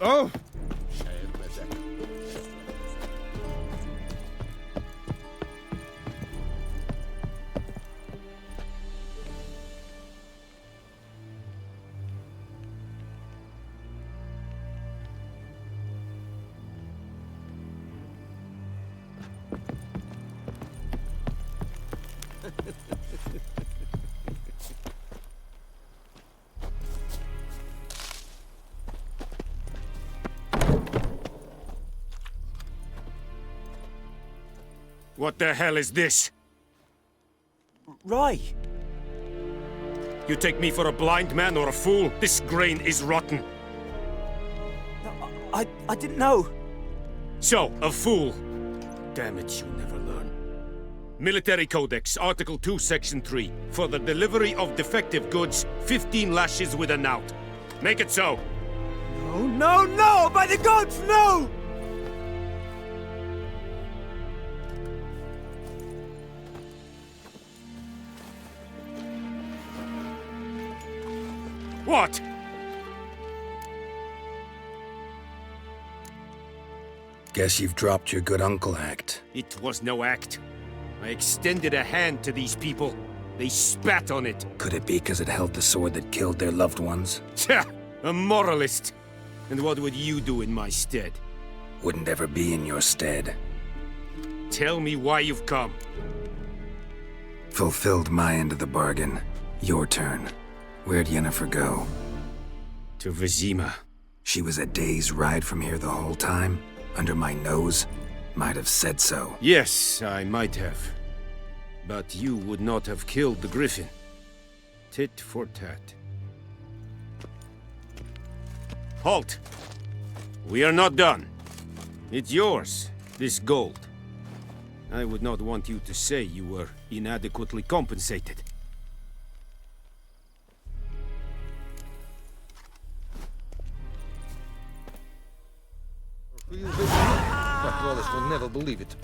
Oh! What the hell is this? Rye! You take me for a blind man or a fool? This grain is rotten. I didn't know. So, a fool. Damn it, you never learn. Military Codex, Article 2, Section 3. For the delivery of defective goods, 15 lashes with a knout. Make it so. No, no, no! By the gods, no! What? Guess you've dropped your good uncle act. It was no act. I extended a hand to these people. They spat on it. Could it be because it held the sword that killed their loved ones? Tja, a moralist. And what would you do in my stead? Wouldn't ever be in your stead. Tell me why you've come. Fulfilled my end of the bargain. Your turn. Where'd Yennefer go? To Vizima. She was a day's ride from here the whole time? Under my nose? Might have said so. Yes, I might have. But you would not have killed the griffin. Tit for tat. Halt! We are not done. It's yours, this gold. I would not want you to say you were inadequately compensated. My brothers will never believe it.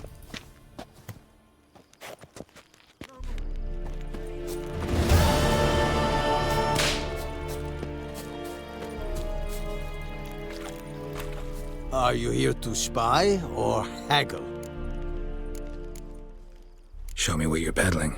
Are you here to spy or haggle? Show me what you're peddling.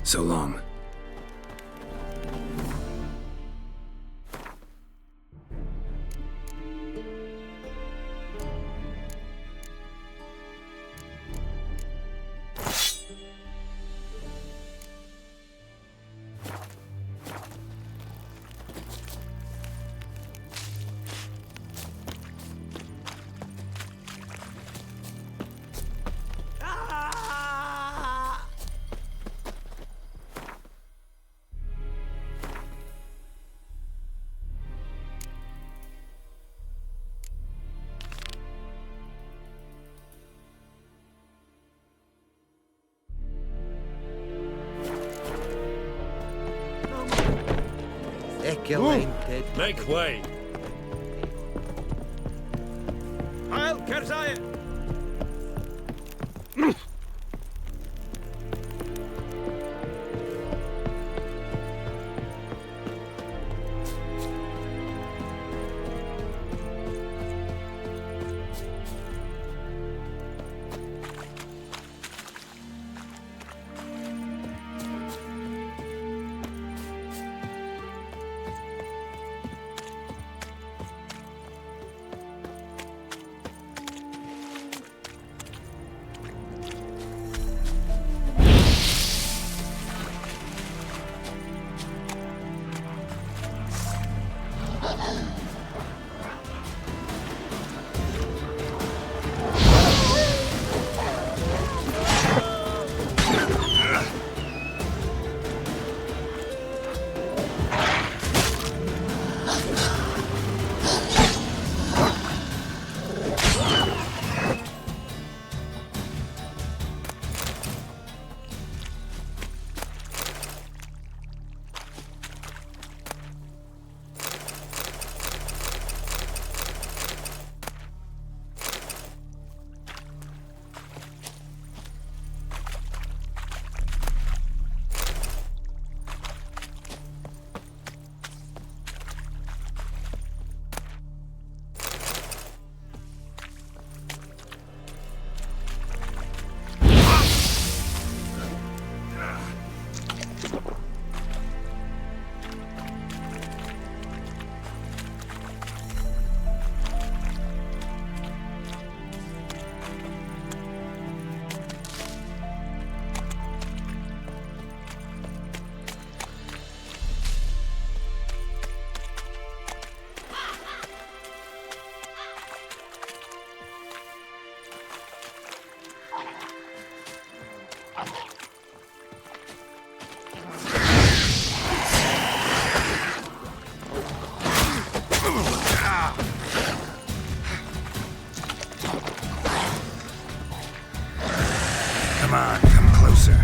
So long. Make way! Heil Kerzaya! Come on, come closer.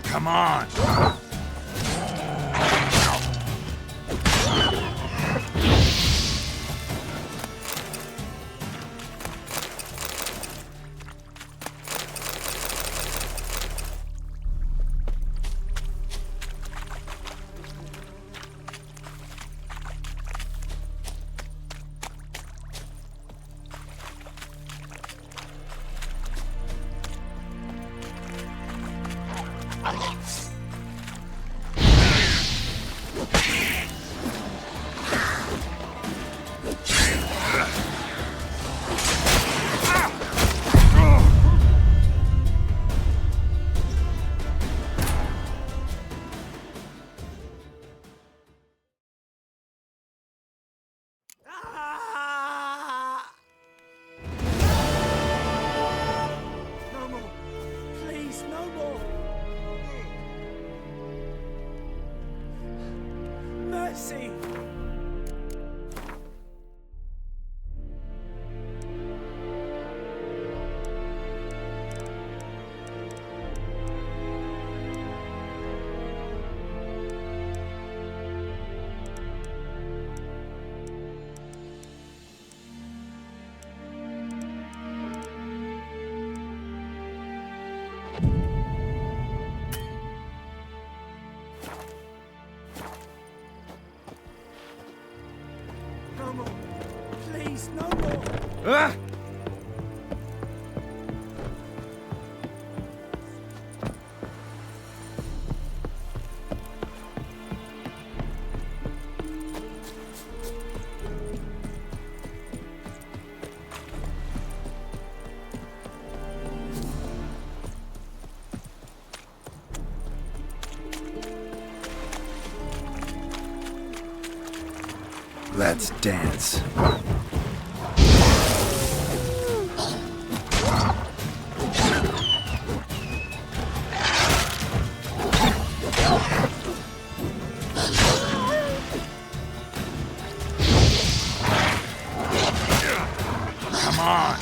Come on! No more. Please, no more. Mercy. No more. Please, no more. Let's dance. Come on!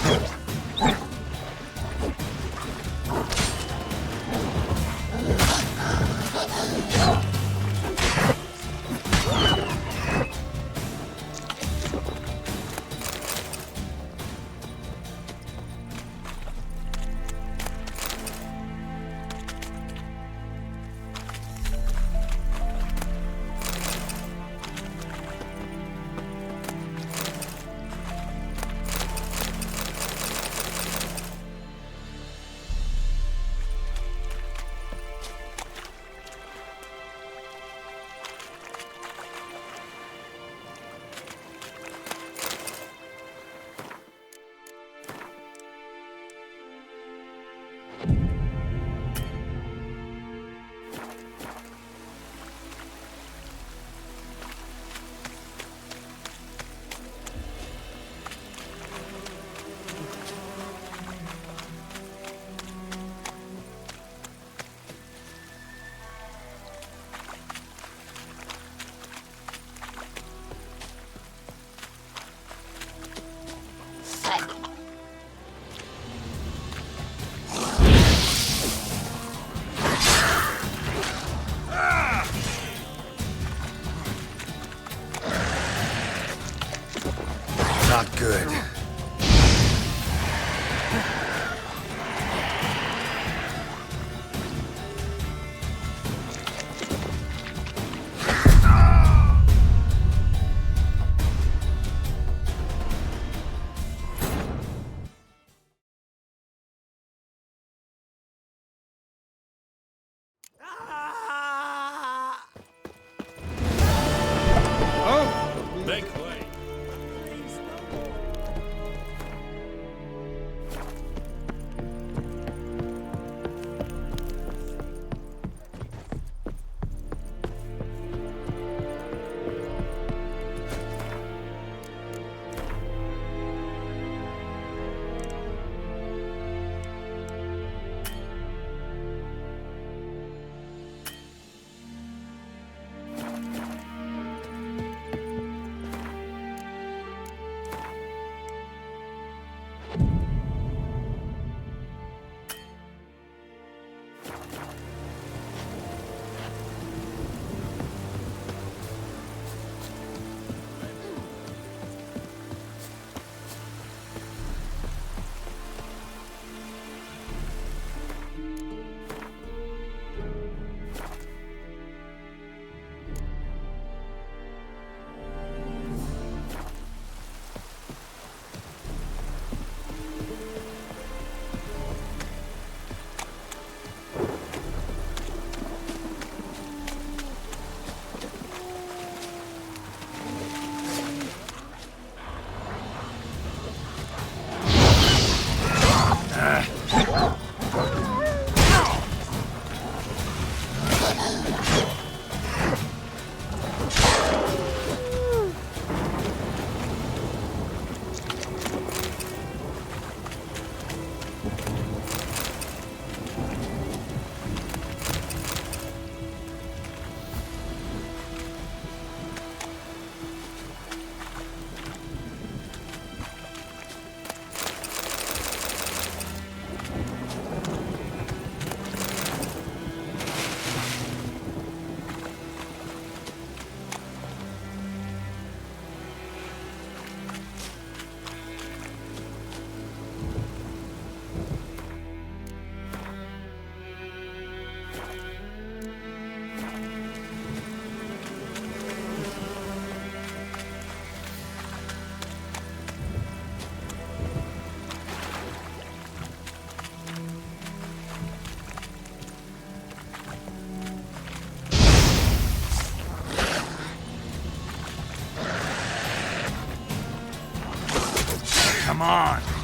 on!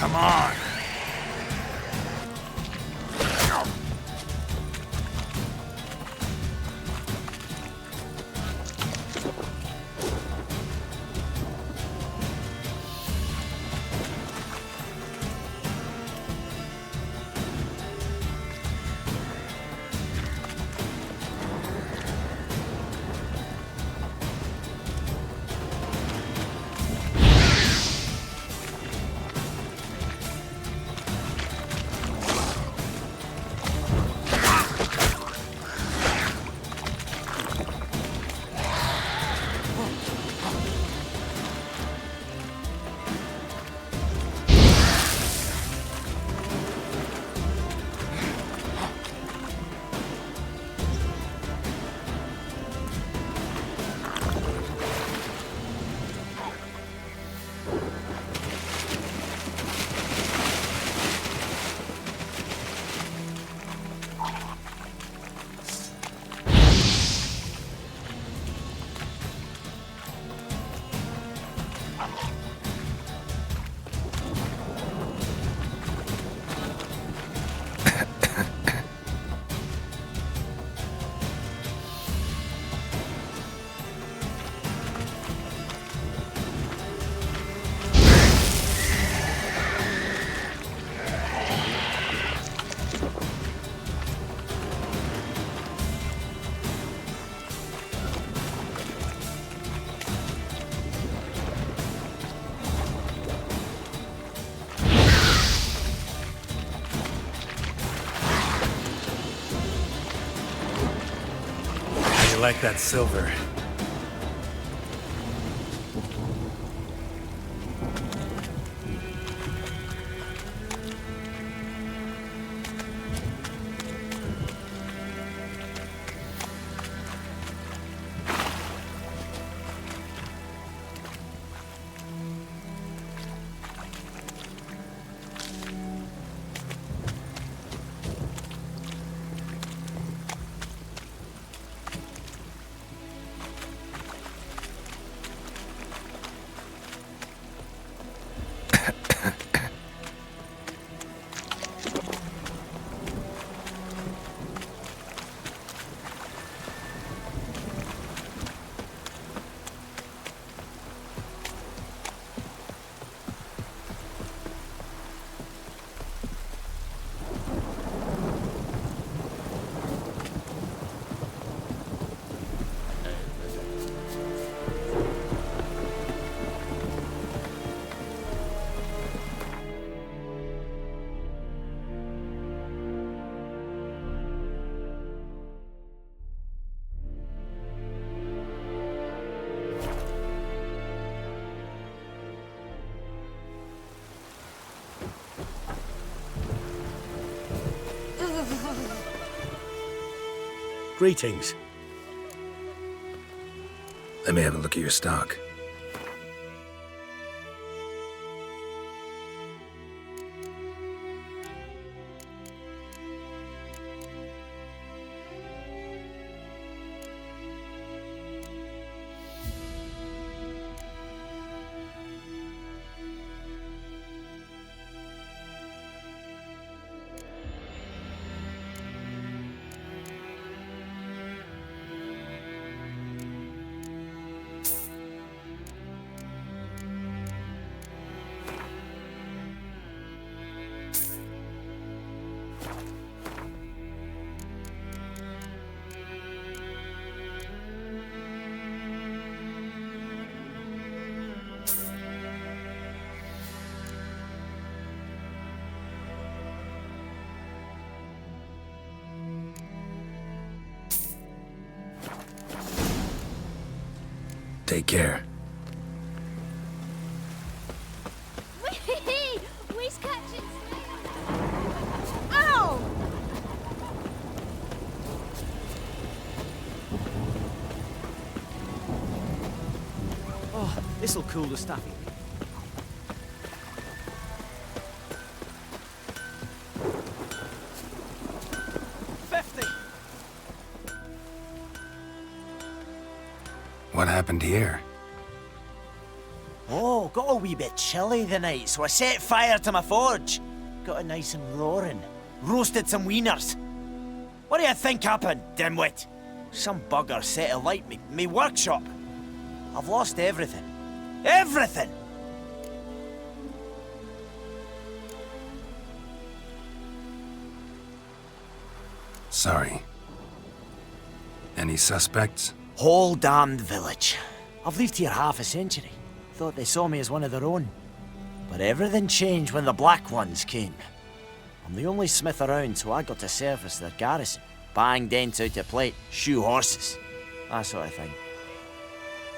Come on! Like that silver. Greetings. Let me have a look at your stock. Take care. We's catching. Ow! Oh, this'll cool the stuffy. What happened here? Oh, got a wee bit chilly the night, so I set fire to my forge. Got it nice and roaring. Roasted some wieners. What do you think happened, dimwit? Some bugger set alight me workshop. I've lost everything. Everything! Sorry. Any suspects? Whole damned village. I've lived here half a century. Thought they saw me as one of their own. But everything changed when the Black Ones came. I'm the only smith around, so I got to service their garrison. Bang dents out of plate, shoe horses. That sort of thing.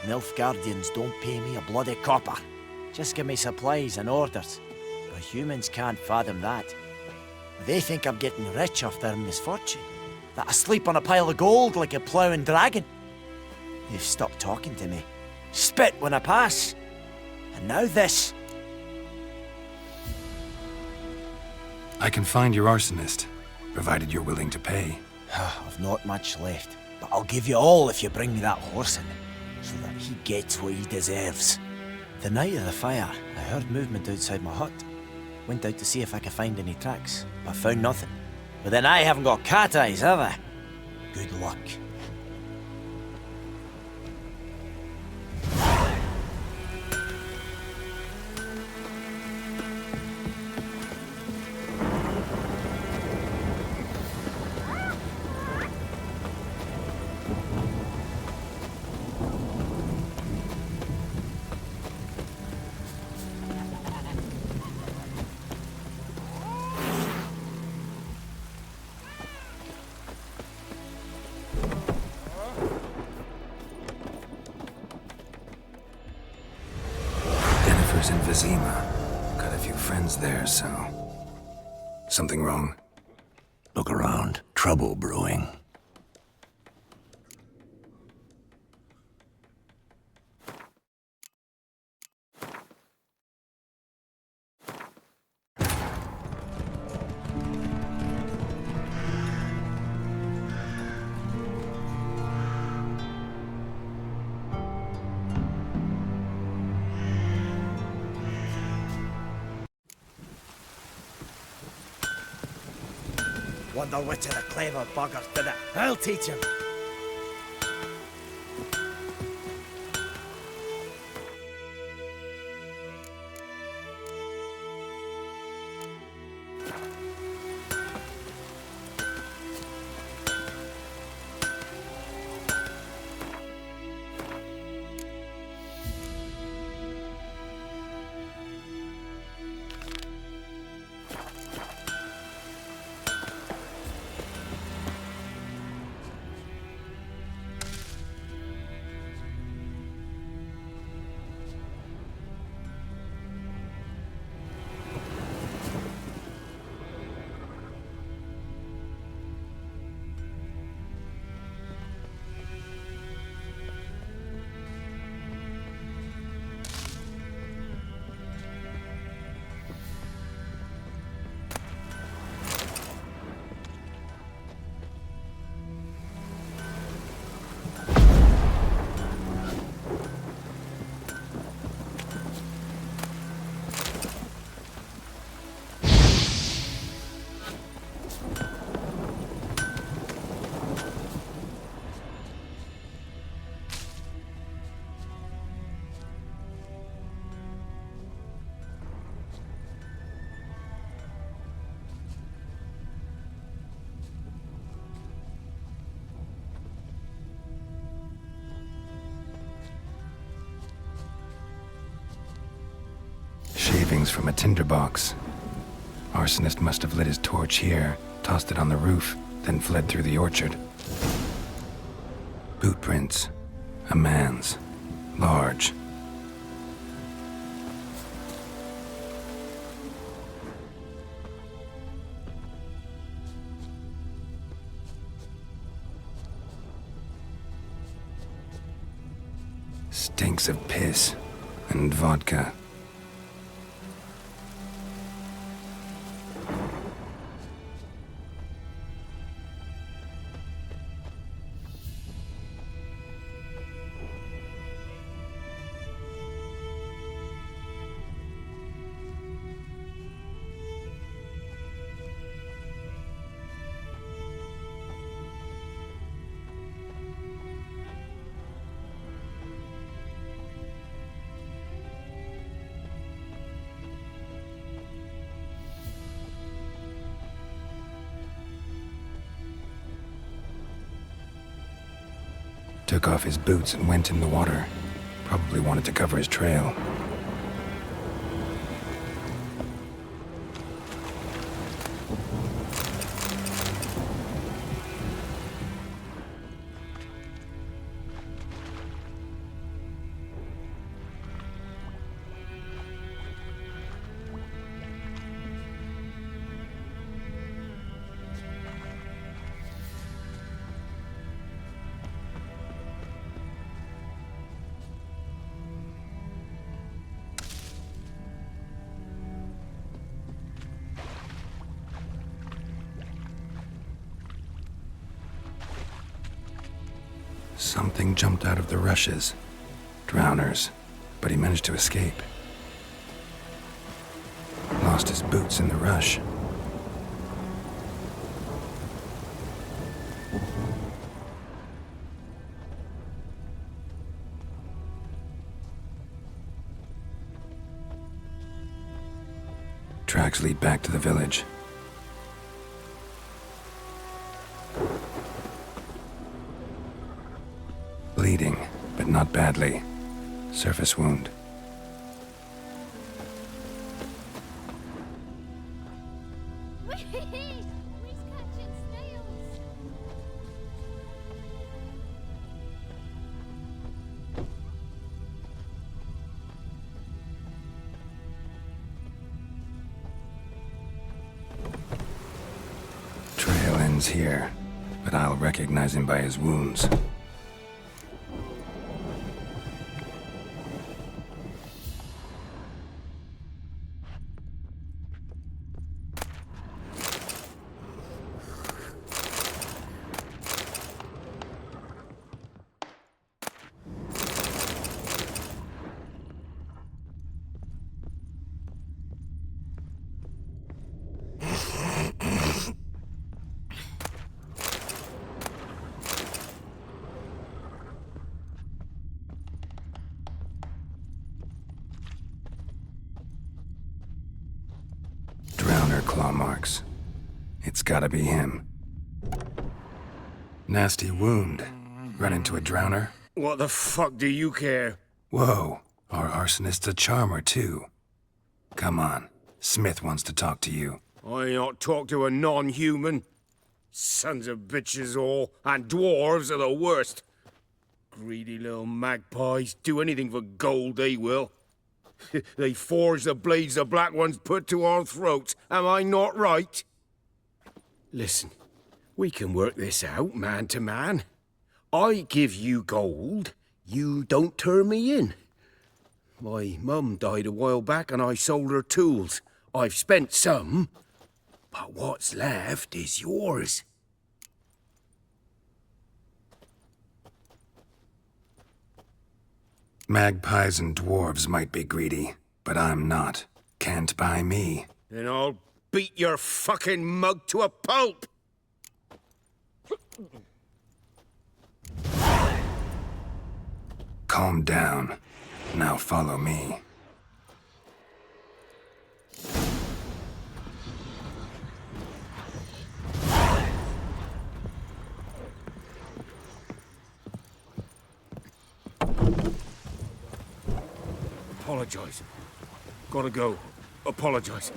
Nilfgaardians don't pay me a bloody copper. Just give me supplies and orders. But humans can't fathom that. They think I'm getting rich off their misfortune. That I sleep on a pile of gold like a ploughing dragon. They've stopped talking to me. Spit when I pass. And now this. I can find your arsonist, provided you're willing to pay. I've not much left, but I'll give you all if you bring me that horse in, so that he gets what he deserves. The night of the fire, I heard movement outside my hut. Went out to see if I could find any tracks, but found nothing. But then I haven't got cat eyes, have I? Good luck. In Vizima. Got a few friends there, so... Something wrong? Look around. Trouble brewing. Wonder which of the clever buggers did it. I'll teach him. Shavings from a tinderbox. Arsonist must have lit his torch here, tossed it on the roof, then fled through the orchard. Boot prints. A man's. Large. Stinks of piss and vodka. Took off his boots and went in the water. Probably wanted to cover his trail. Something jumped out of the rushes. Drowners. But he managed to escape. Lost his boots in the rush. Tracks lead back to the village. Bleeding, but not badly. Surface wound. We's catching snails. Trail ends here, but I'll recognize him by his wounds. Claw marks. It's gotta be him. Nasty wound. Run into a drowner? What the fuck do you care? Whoa, our arsonist's a charmer too. Come on, Smith wants to talk to you. I ain't not talk to a non-human. Sons of bitches all, and dwarves are the worst. Greedy little magpies, do anything for gold they will. They forge the blades the black ones put to our throats. Am I not right? Listen, we can work this out man to man. I give you gold, you don't turn me in. My mum died a while back and I sold her tools. I've spent some, but what's left is yours. Magpies and dwarves might be greedy, but I'm not. Can't buy me. Then I'll beat your fucking mug to a pulp! Calm down. Now follow me. Apologize. Gotta go. apologize.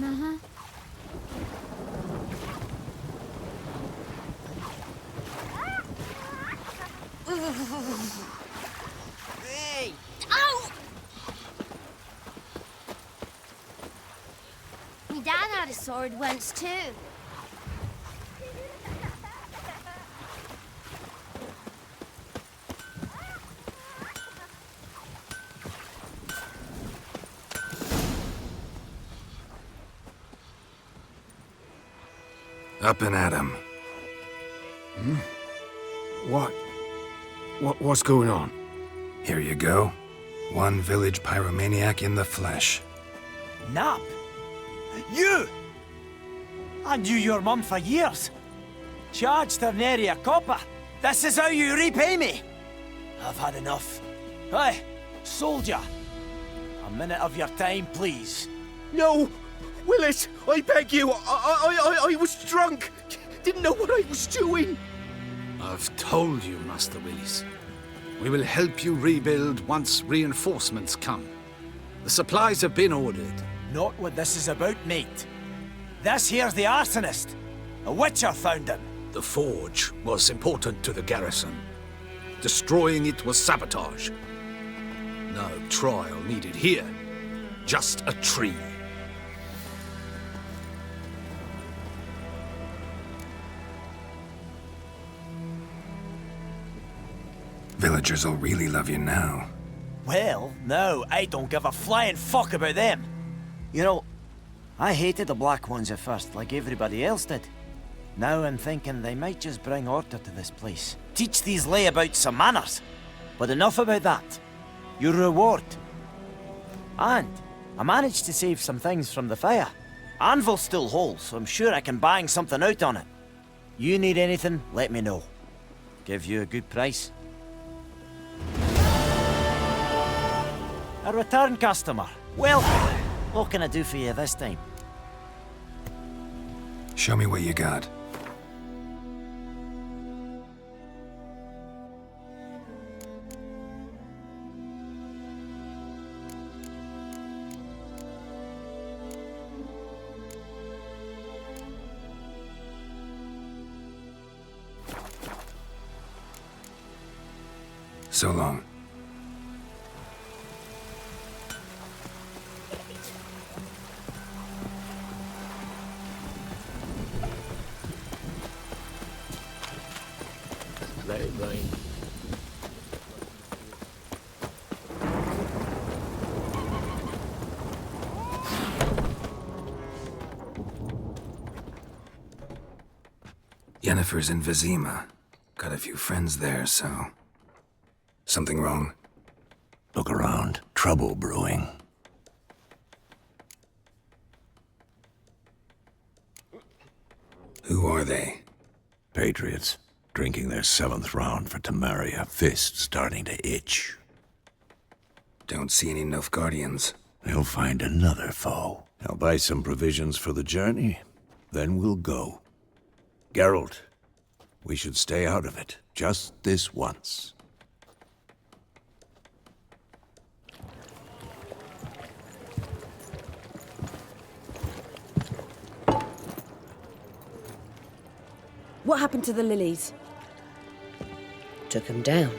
Uh-huh. Hey! Ow! My dad had a sword once too. Up and at 'em. What's going on? Here you go. One village pyromaniac in the flesh. Nap? You! I knew your mum for years. Charged her nary a copper. This is how you repay me. I've had enough. Hey, soldier. A minute of your time, please. No! Willis, I beg you! I was drunk! Didn't know what I was doing! I've told you, Master Willis. We will help you rebuild once reinforcements come. The supplies have been ordered. Not what this is about, mate. This here's the arsonist. A witcher found him. The forge was important to the garrison. Destroying it was sabotage. No trial needed here. Just a tree. Villagers will really love you now. Well, no, I don't give a flying fuck about them. You know, I hated the Black Ones at first, like everybody else did. Now I'm thinking they might just bring order to this place. Teach these layabouts some manners. But enough about that. Your reward. And I managed to save some things from the fire. Anvil's still whole, so I'm sure I can bang something out on it. You need anything, let me know. Give you a good price. A return customer. Well, what can I do for you this time? Show me what you got. So long. Let it rain. Yennefer's in Vizima. Got a few friends there, so... Something wrong? Look around. Trouble brewing. Who are they? Patriots. Drinking their 7th round for Tamaria. Fist starting to itch. Don't see any Nilfgaardians. They'll find another foe. I'll buy some provisions for the journey. Then we'll go. Geralt, we should stay out of it. Just this once. What happened to the lilies? Took him down.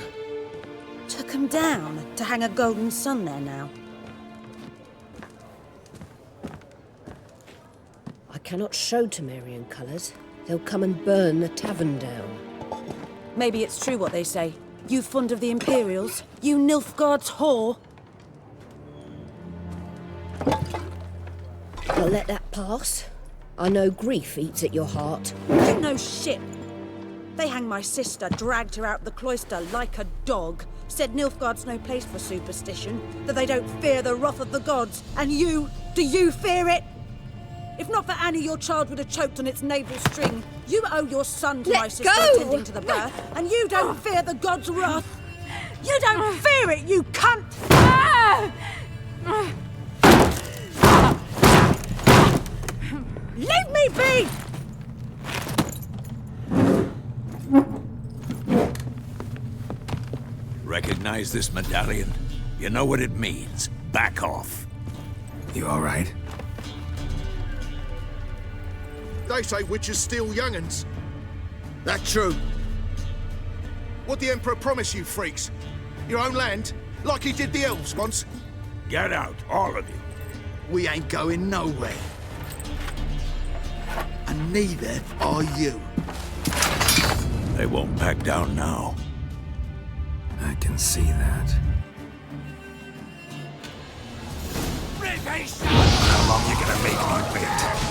Took them down to hang a golden sun there now. I cannot show Temerian colours. they'll come and burn the tavern down. Maybe it's true what they say. You fond of the Imperials? You Nilfgaard's whore? I'll let that pass. I know grief eats at your heart. You know shit. They hanged my sister, dragged her out the cloister like a dog, said Nilfgaard's no place for superstition, that they don't fear the wrath of the gods. And you, do you fear it? If not for Annie, your child would have choked on its navel string. You owe your son to Let my sister go! attending to the birth, and you don't fear the gods' wrath. You don't fear it, you cunt! Leave me be! Recognize this medallion? You know what it means. Back off. You all right? They say witches steal young'uns. That true? What'd the Emperor promise you freaks? Your own land? Like he did the elves once? Get out, all of you. We ain't going nowhere. And neither are you. They won't back down now. I can see that. How long you gonna make me wait?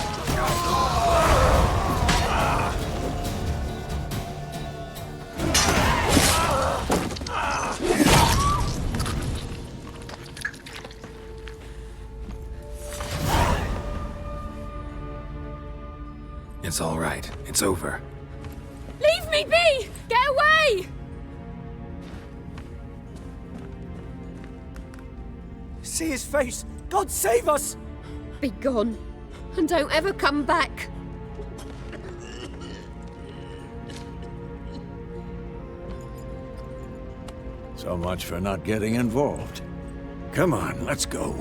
It's all right. It's over. Leave me be! Get away! See his face! God save us! Be gone. And don't ever come back. So much for not getting involved. Come on, let's go.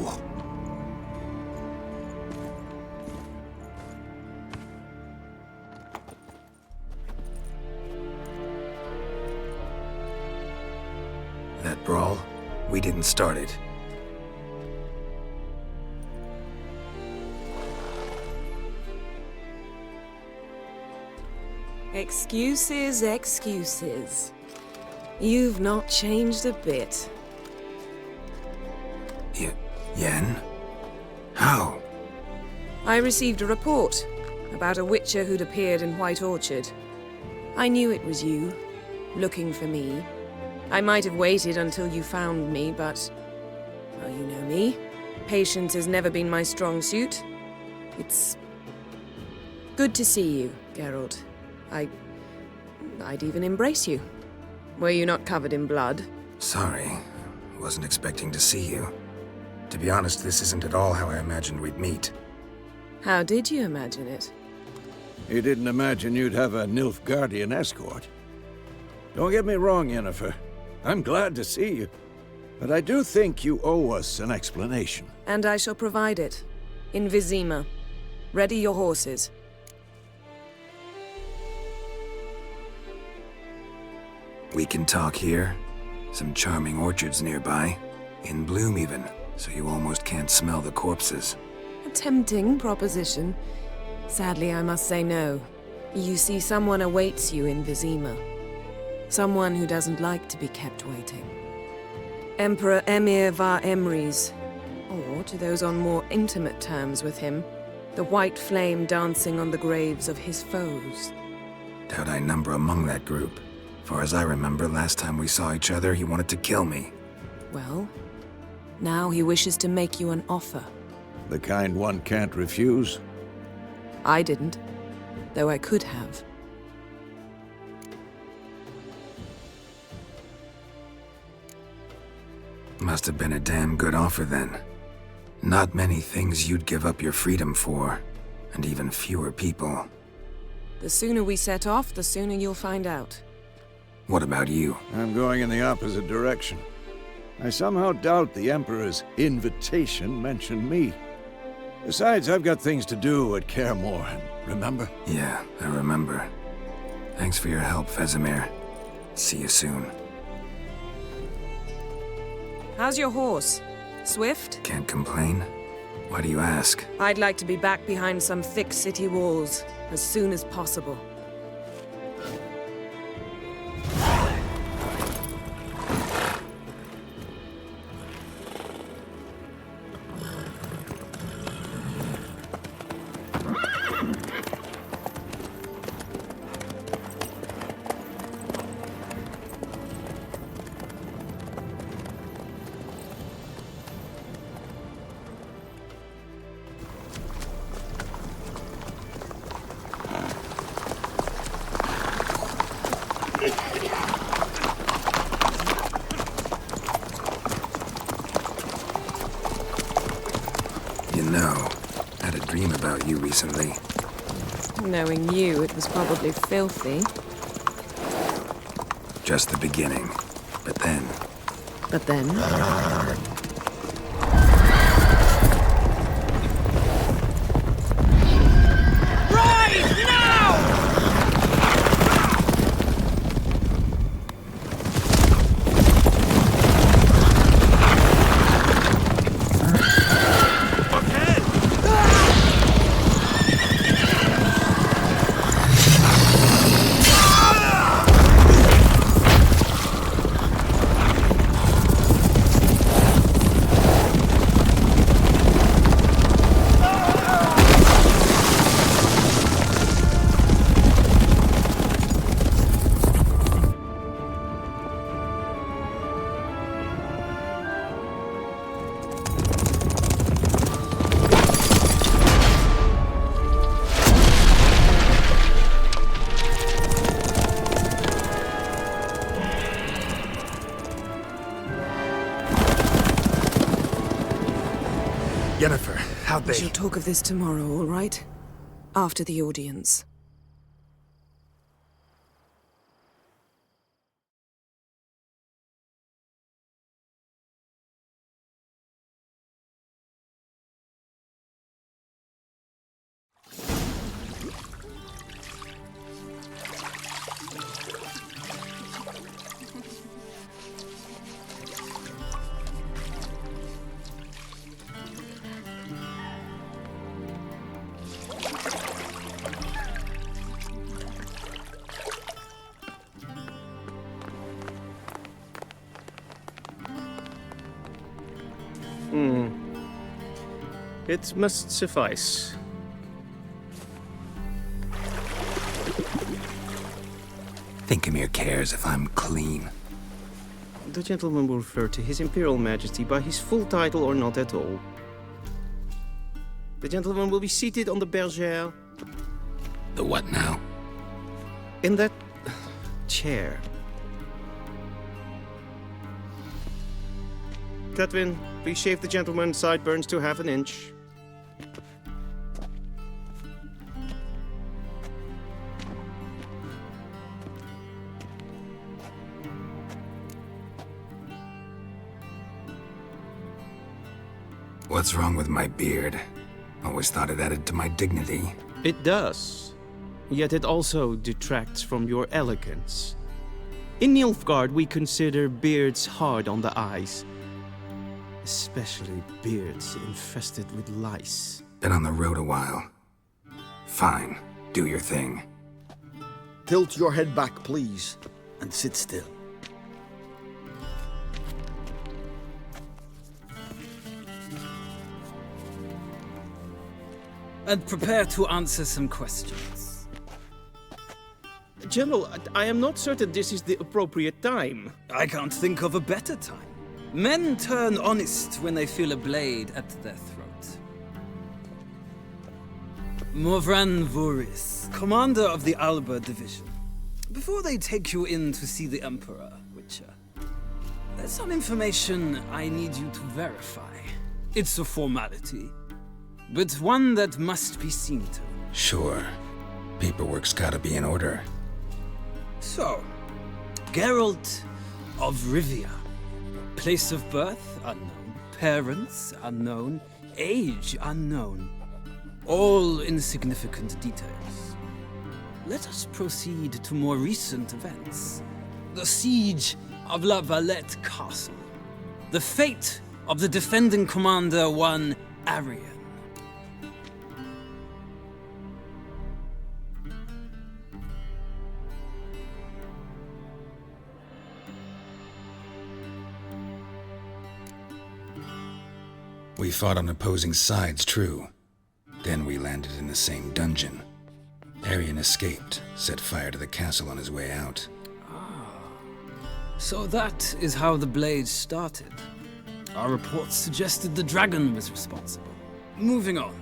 That brawl, we didn't start it. Excuses, excuses. You've not changed a bit. Yen? How? I received a report about a witcher who'd appeared in White Orchard. I knew it was you, looking for me. I might have waited until you found me, but... well, you know me. Patience has never been my strong suit. It's... good to see you, Geralt. I'd even embrace you. Were you not covered in blood? Sorry. Wasn't expecting to see you. To be honest, this isn't at all how I imagined we'd meet. How did you imagine it? You didn't imagine you'd have a Nilfgaardian escort. Don't get me wrong, Yennefer. I'm glad to see you. But I do think you owe us an explanation. And I shall provide it. In Vizima. Ready your horses. We can talk here. Some charming orchards nearby. In bloom even, so you almost can't smell the corpses. A tempting proposition. Sadly, I must say no. You see, someone awaits you in Vizima. Someone who doesn't like to be kept waiting. Emperor Emir var Emrys. Or, to those on more intimate terms with him, the white flame dancing on the graves of his foes. Doubt I number among that group. Far as I remember, last time we saw each other, he wanted to kill me. Well, now he wishes to make you an offer. The kind one can't refuse? I didn't, though I could have. Must have been a damn good offer then. Not many things you'd give up your freedom for, and even fewer people. The sooner we set off, the sooner you'll find out. What about you? I'm going in the opposite direction. I somehow doubt the Emperor's invitation mentioned me. Besides, I've got things to do at Kaer Morhen, remember? Yeah, I remember. Thanks for your help, Vesemir. See you soon. How's your horse? Swift? Can't complain. Why do you ask? I'd like to be back behind some thick city walls as soon as possible. You know, I had a dream about you recently. Knowing you, it was probably filthy. Just the beginning. But then... But then? Yennefer, how'd they... We shall talk of this tomorrow, all right? After the audience. It must suffice. Thinkamere cares if I'm clean. The gentleman will refer to His Imperial Majesty by his full title or not at all. The gentleman will be seated on the bergère. The what now? In that... chair. Catwin, please shave the gentleman's sideburns to half an inch. What's wrong with my beard? Always thought it added to my dignity. It does. Yet it also detracts from your elegance. In Nilfgaard, we consider beards hard on the eyes. Especially beards infested with lice. Been on the road a while. Fine. Do your thing. Tilt your head back, please, and sit still. And prepare to answer some questions. General, I am not certain this is the appropriate time. I can't think of a better time. Men turn honest when they feel a blade at their throat. Morvran Vuris, commander of the Alba Division. Before they take you in to see the Emperor, Witcher, there's some information I need you to verify. It's a formality, but one that must be seen to. Sure. Paperwork's gotta be in order. So, Geralt of Rivia. Place of birth, unknown. Parents, unknown. Age, unknown. All insignificant details. Let us proceed to more recent events. The siege of La Valette Castle. The fate of the defending commander, one Arian. We fought on opposing sides, true. Then we landed in the same dungeon. Arian escaped, set fire to the castle on his way out. So that is how the Blade started. Our reports suggested the dragon was responsible. Moving on.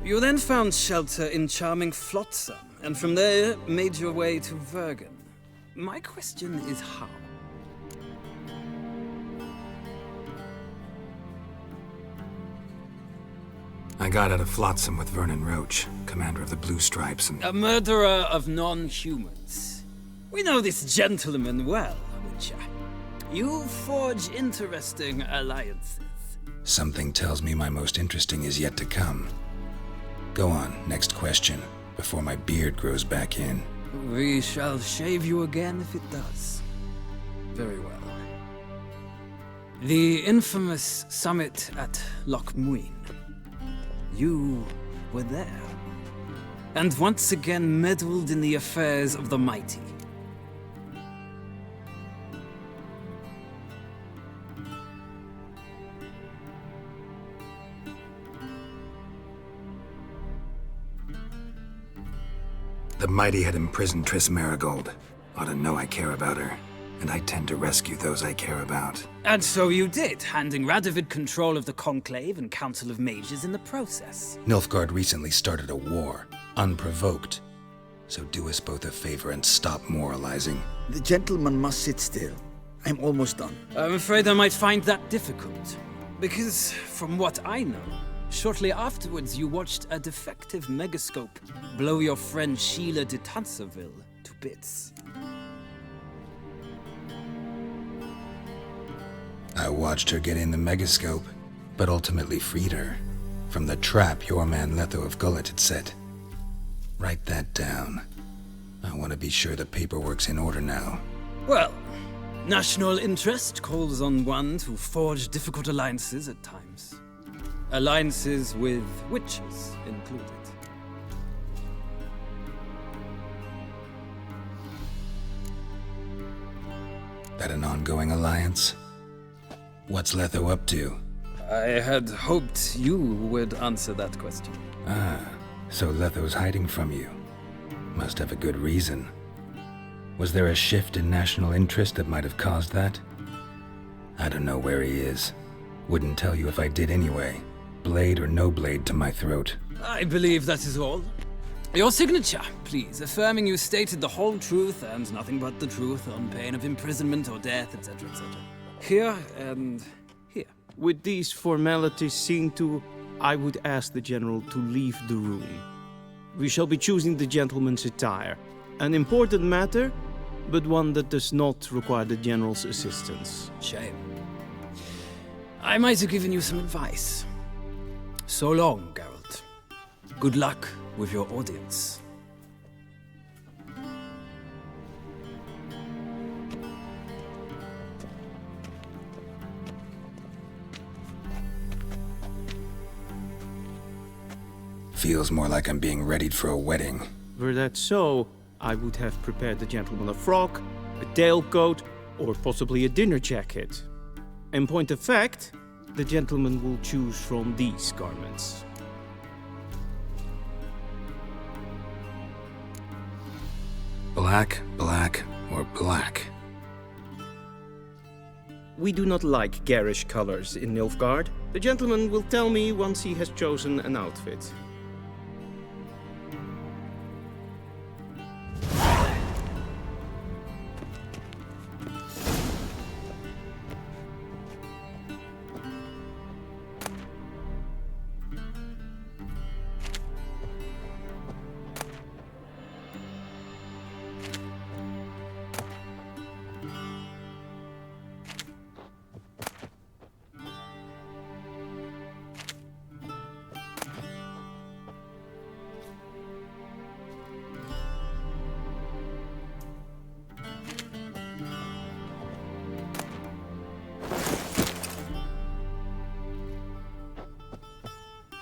You then found shelter in charming Flotsam, and from there made your way to Vergen. My question is how? I got out of Flotsam with Vernon Roach, commander of the Blue Stripes, and... A murderer of non-humans. We know this gentleman well, Witcher. You forge interesting alliances. Something tells me my most interesting is yet to come. Go on, next question, before my beard grows back in. We shall shave you again if it does. Very well. The infamous summit at Loch Muin. You were there. And once again meddled in the affairs of the mighty. The mighty had imprisoned Triss Marigold. Ought to know I care about her, and I tend to rescue those I care about. And so you did, handing Radovid control of the Conclave and Council of Mages in the process. Nilfgaard recently started a war, unprovoked. So do us both a favor and stop moralizing. The gentleman must sit still. I'm almost done. I'm afraid I might find that difficult. Because, from what I know, shortly afterwards you watched a defective megascope blow your friend Sheila de Tanserville to bits. I watched her get in the megascope, but ultimately freed her from the trap your man Letho of Gullet had set. Write that down. I want to be sure the paperwork's in order now. Well, national interest calls on one to forge difficult alliances at times. Alliances with witches included. That an ongoing alliance? What's Letho up to? I had hoped you would answer that question. Ah, so Letho's hiding from you. Must have a good reason. Was there a shift in national interest that might have caused that? I don't know where he is. Wouldn't tell you if I did anyway. Blade or no blade to my throat. I believe that is all. Your signature, please, affirming you stated the whole truth and nothing but the truth on pain of imprisonment or death, etc., etc. Here and here. With these formalities seen to, I would ask the general to leave the room. We shall be choosing the gentleman's attire. An important matter, but one that does not require the general's assistance. Shame. I might have given you some advice. So long, Geralt. Good luck with your audience. Feels more like I'm being readied for a wedding. Were that so, I would have prepared the gentleman a frock, a tailcoat, or possibly a dinner jacket. In point of fact, the gentleman will choose from these garments. Black, black, or black? We do not like garish colors in Nilfgaard. The gentleman will tell me once he has chosen an outfit.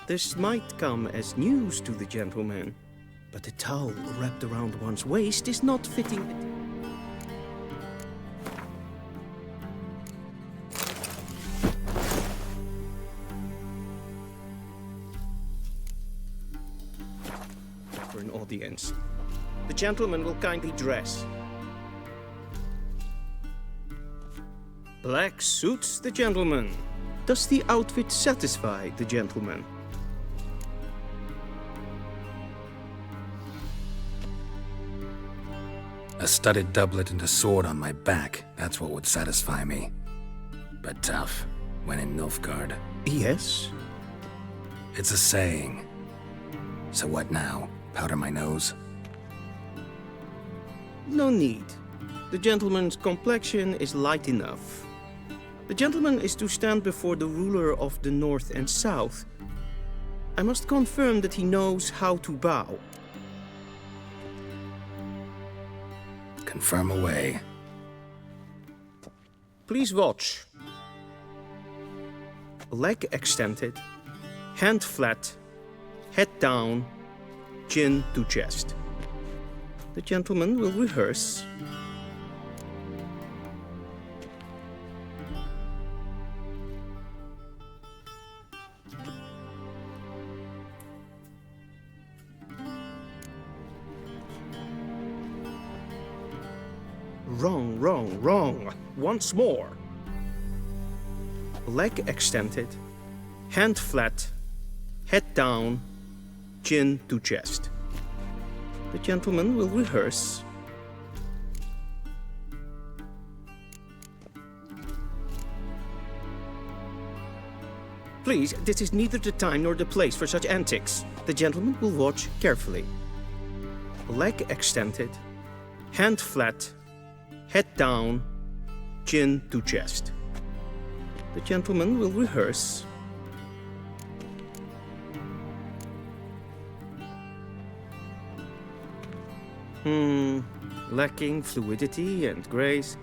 This might come as news to the gentleman, but a towel wrapped around one's waist is not fitting. for an audience. The gentleman will kindly dress. Black suits the gentleman. Does the outfit satisfy the gentleman? A studded doublet and a sword on my back, that's what would satisfy me. But tough, when in Nilfgaard. Yes? It's a saying. So what now? Powder my nose? No need. The gentleman's complexion is light enough. The gentleman is to stand before the ruler of the North and South. I must confirm that he knows how to bow. Confirm away. Please watch. Leg extended, hand flat, head down, chin to chest. The gentleman will rehearse. Wrong, wrong, wrong. Once more. Leg extended, hand flat, head down, chin to chest. The gentleman will rehearse. Please, this is neither the time nor the place for such antics. The gentleman will watch carefully. Leg extended, hand flat, head down, chin to chest. The gentleman will rehearse. Lacking fluidity and grace.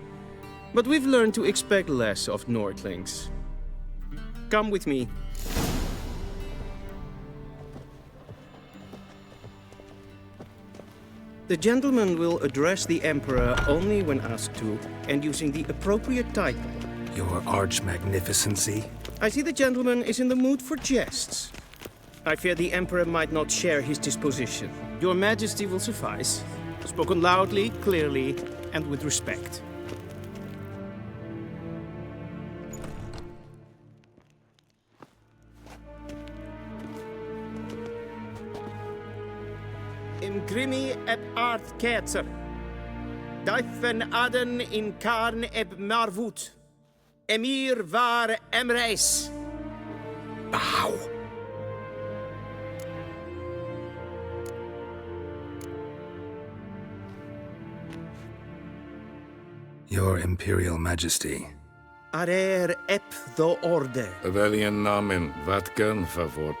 But we've learned to expect less of Nordlings. Come with me. The gentleman will address the Emperor only when asked to, and using the appropriate title. Your Arch-Magnificency? I see the gentleman is in the mood for jests. I fear the Emperor might not share his disposition. Your Majesty will suffice. Spoken loudly, clearly, and with respect. Imgrimi eb art ketzer. Daifen aden in karn eb marvut. Emir var emreis. Bow. Your Imperial Majesty. Arer ep the orde. Weljen namen, wat gern favort.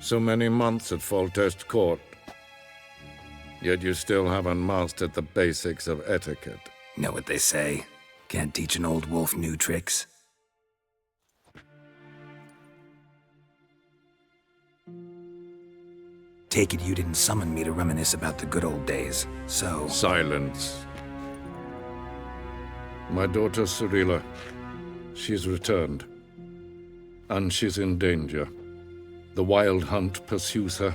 So many months at Foltest Court, yet you still haven't mastered the basics of etiquette. Know what they say? Can't teach an old wolf new tricks. Take it you didn't summon me to reminisce about the good old days, so... Silence. My daughter Cyrilla, she's returned. And she's in danger. The Wild Hunt pursues her.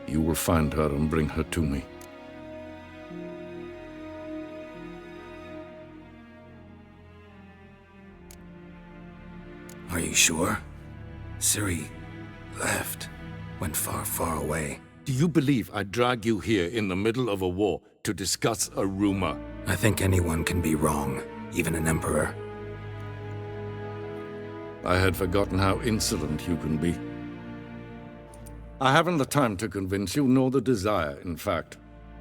You will find her and bring her to me. Are you sure? Ciri left. Went far, far away. Do you believe I'd drag you here in the middle of a war to discuss a rumor? I think anyone can be wrong, even an emperor. I had forgotten how insolent you can be. I haven't the time to convince you, nor the desire, in fact.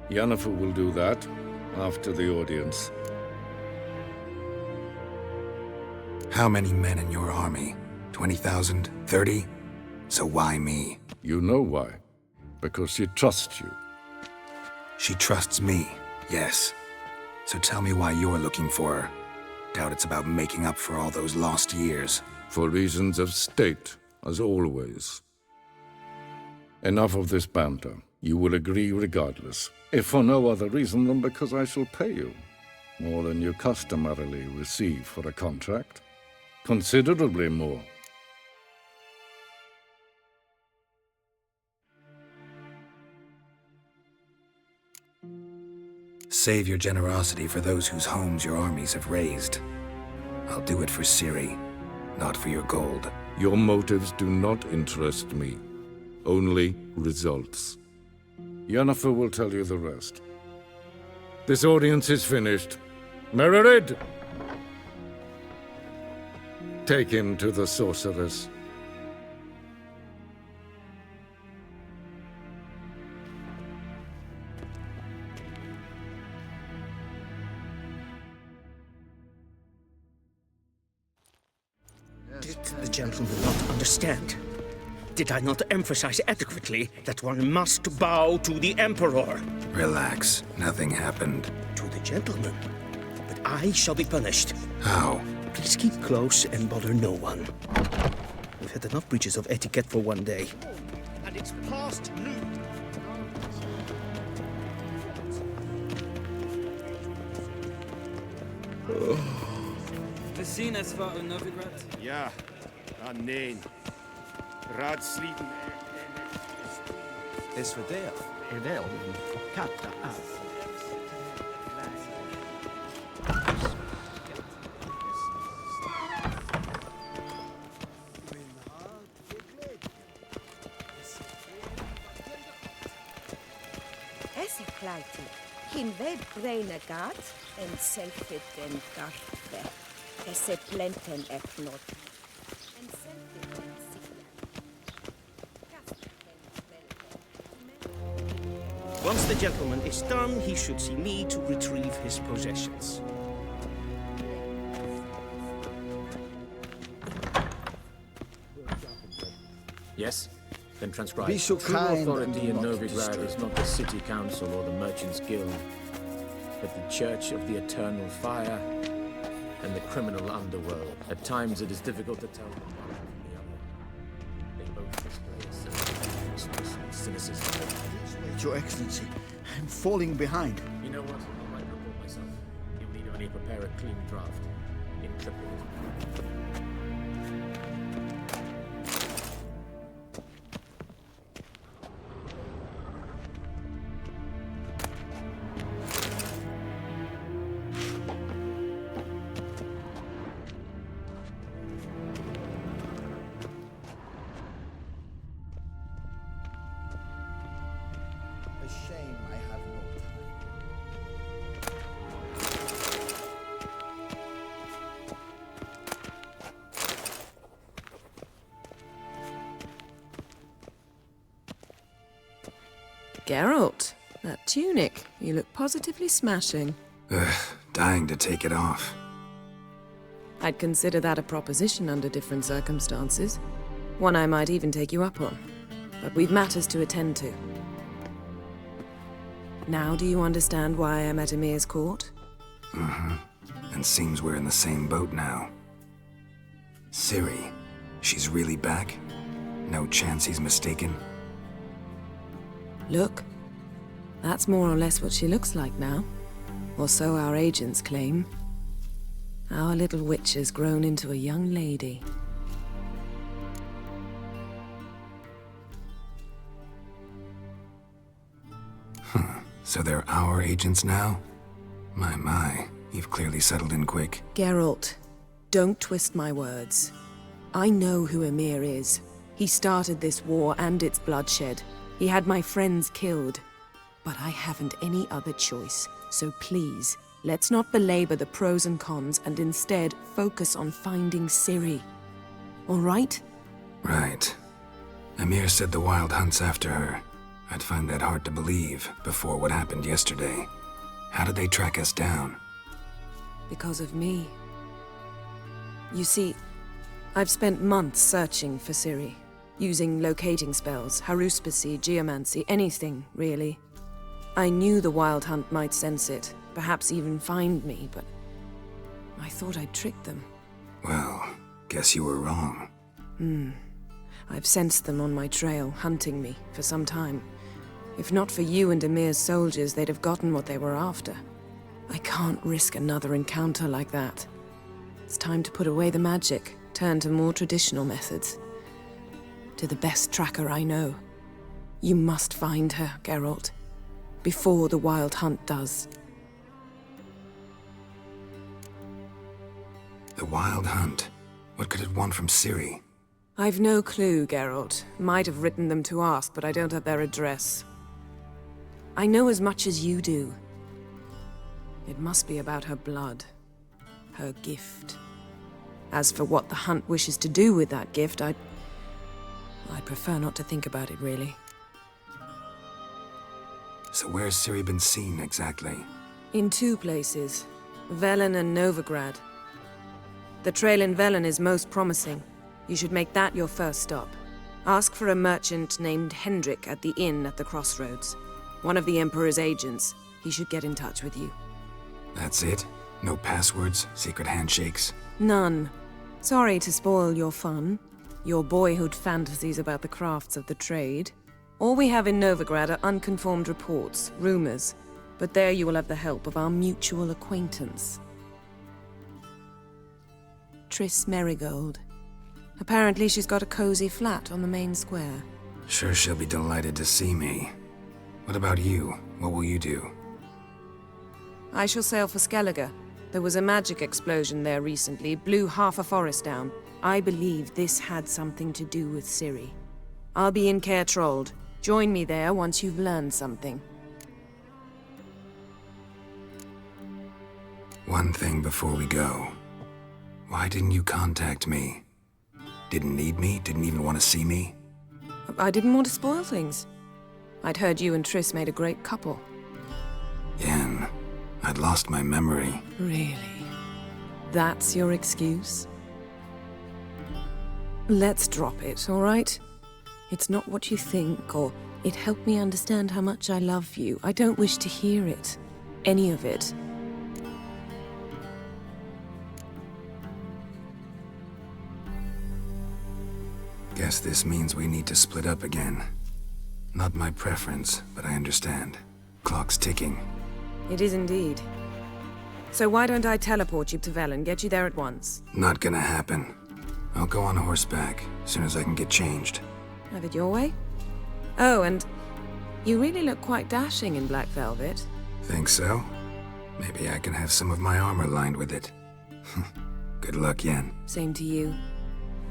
Yennefer will do that after the audience. How many men in your army? 20,000? 30? So why me? You know why. Because she trusts you. She trusts me, yes. So tell me why you're looking for her. Doubt it's about making up for all those lost years. For reasons of state, as always. Enough of this banter. You will agree regardless, if for no other reason than because I shall pay you more than you customarily receive for a contract. Considerably more. Save your generosity for those whose homes your armies have razed. I'll do it for Ciri, not for your gold. Your motives do not interest me. Only results. Yennefer will tell you the rest. This audience is finished. Mererid! Take him to the sorceress. Did the gentleman not understand? Did I not emphasize adequately that one must bow to the Emperor? Relax. Nothing happened. To the gentleman. But I shall be punished. How? Please keep close and bother no one. We've had enough breaches of etiquette for one day. And it's past noon. We zien het voor een Novigrad. Ja, nee. Raadsleden. Es verdeel. Wel, katta af. Esse kleiti. Hin wed breine gat en selfit den garfe. Esse plenten eknot. En selfit den Once the gentleman is done, he should see me to retrieve his possessions. Yes? Then transcribe. Be so True kind authority in and not Novigrad disturb. is not the city council or the merchants guild, but the church of the eternal fire and the criminal underworld. At times it is difficult to tell one from the other. They both display a similar and cynicism. Your Excellency, I'm falling behind. You know what? I might report myself. You'll need only prepare a clean draft. In triplicate. A shame I have no time. Geralt, that tunic. You look positively smashing. Ugh, dying to take it off. I'd consider that a proposition under different circumstances. One I might even take you up on. But we've matters to attend to. Now do you understand why I'm at Emir's court? Mm-hmm. And seems we're in the same boat now. Ciri, she's really back? No chance he's mistaken? Look, that's more or less what she looks like now. Or so our agents claim. Our little witch has grown into a young lady. So they're our agents now? My, you've clearly settled in quick. Geralt, don't twist my words. I know who Emir is. He started this war and its bloodshed. He had my friends killed. But I haven't any other choice. So please, let's not belabor the pros and cons and instead focus on finding Ciri. All right? Right. Emir said the Wild hunts after her. I'd find that hard to believe before what happened yesterday. How did they track us down? Because of me. You see, I've spent months searching for Ciri, using locating spells, haruspicy, geomancy, anything, really. I knew the Wild Hunt might sense it, perhaps even find me, but I thought I'd tricked them. Well, guess you were wrong. I've sensed them on my trail, hunting me, for some time. If not for you and Emir's soldiers, they'd have gotten what they were after. I can't risk another encounter like that. It's time to put away the magic, turn to more traditional methods. To the best tracker I know. You must find her, Geralt. Before the Wild Hunt does. The Wild Hunt? What could it want from Ciri? I've no clue, Geralt. Might have written them to ask, but I don't have their address. I know as much as you do. It must be about her blood. Her gift. As for what the Hunt wishes to do with that gift, I'd prefer not to think about it, really. So where's Ciri been seen, exactly? In two places. Velen and Novigrad. The trail in Velen is most promising. You should make that your first stop. Ask for a merchant named Hendrik at the inn at the crossroads. One of the Emperor's agents. He should get in touch with you. That's it? No passwords? Secret handshakes? None. Sorry to spoil your fun. Your boyhood fantasies about the crafts of the trade. All we have in Novigrad are unconfirmed reports, rumors. But there you will have the help of our mutual acquaintance. Triss Merigold. Apparently she's got a cozy flat on the main square. Sure she'll be delighted to see me. What about you? What will you do? I shall sail for Skellige. There was a magic explosion there recently, blew half a forest down. I believe this had something to do with Ciri. I'll be in Caer Trold. Join me there once you've learned something. One thing before we go. Why didn't you contact me? Didn't need me? Didn't even want to see me? I didn't want to spoil things. I'd heard you and Triss made a great couple. Yen, I'd lost my memory. Really? That's your excuse? Let's drop it, all right? It's not what you think, or it helped me understand how much I love you. I don't wish to hear it. Any of it. Guess this means we need to split up again. Not my preference, but I understand. Clock's ticking. It is indeed. So why don't I teleport you to Velen, get you there at once? Not gonna happen. I'll go on horseback, as soon as I can get changed. Have it your way? Oh, and you really look quite dashing in black velvet. Think so? Maybe I can have some of my armor lined with it. Good luck, Yen. Same to you.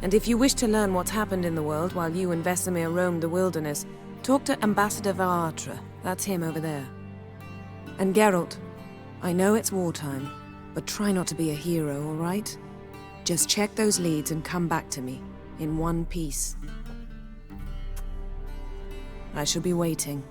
And if you wish to learn what's happened in the world while you and Vesemir roamed the wilderness, talk to Ambassador Varatra. That's him over there. And Geralt, I know it's wartime, but try not to be a hero, all right? Just check those leads and come back to me, in one piece. I shall be waiting.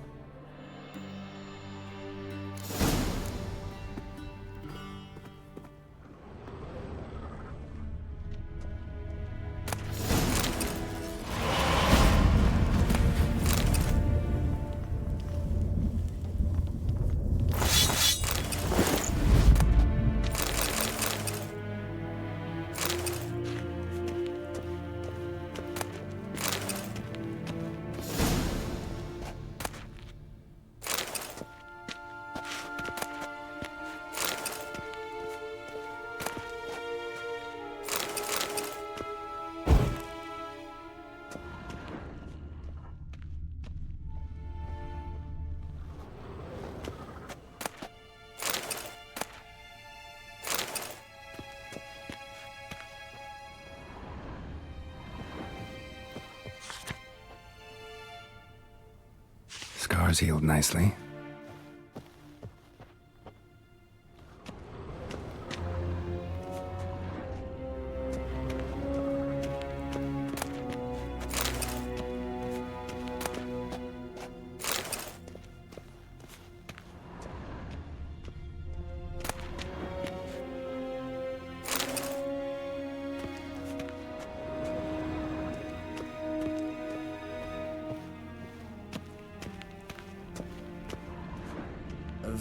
Scars healed nicely.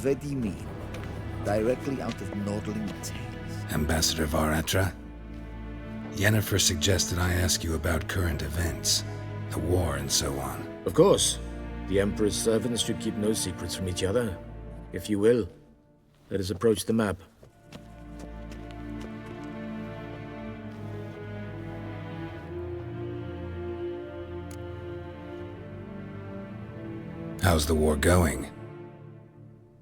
Vedimi, directly out of Nordling Tales. Ambassador Varatra? Yennefer suggested I ask you about current events, the war and so on. Of course. The Emperor's servants should keep no secrets from each other. If you will, let us approach the map. How's the war going?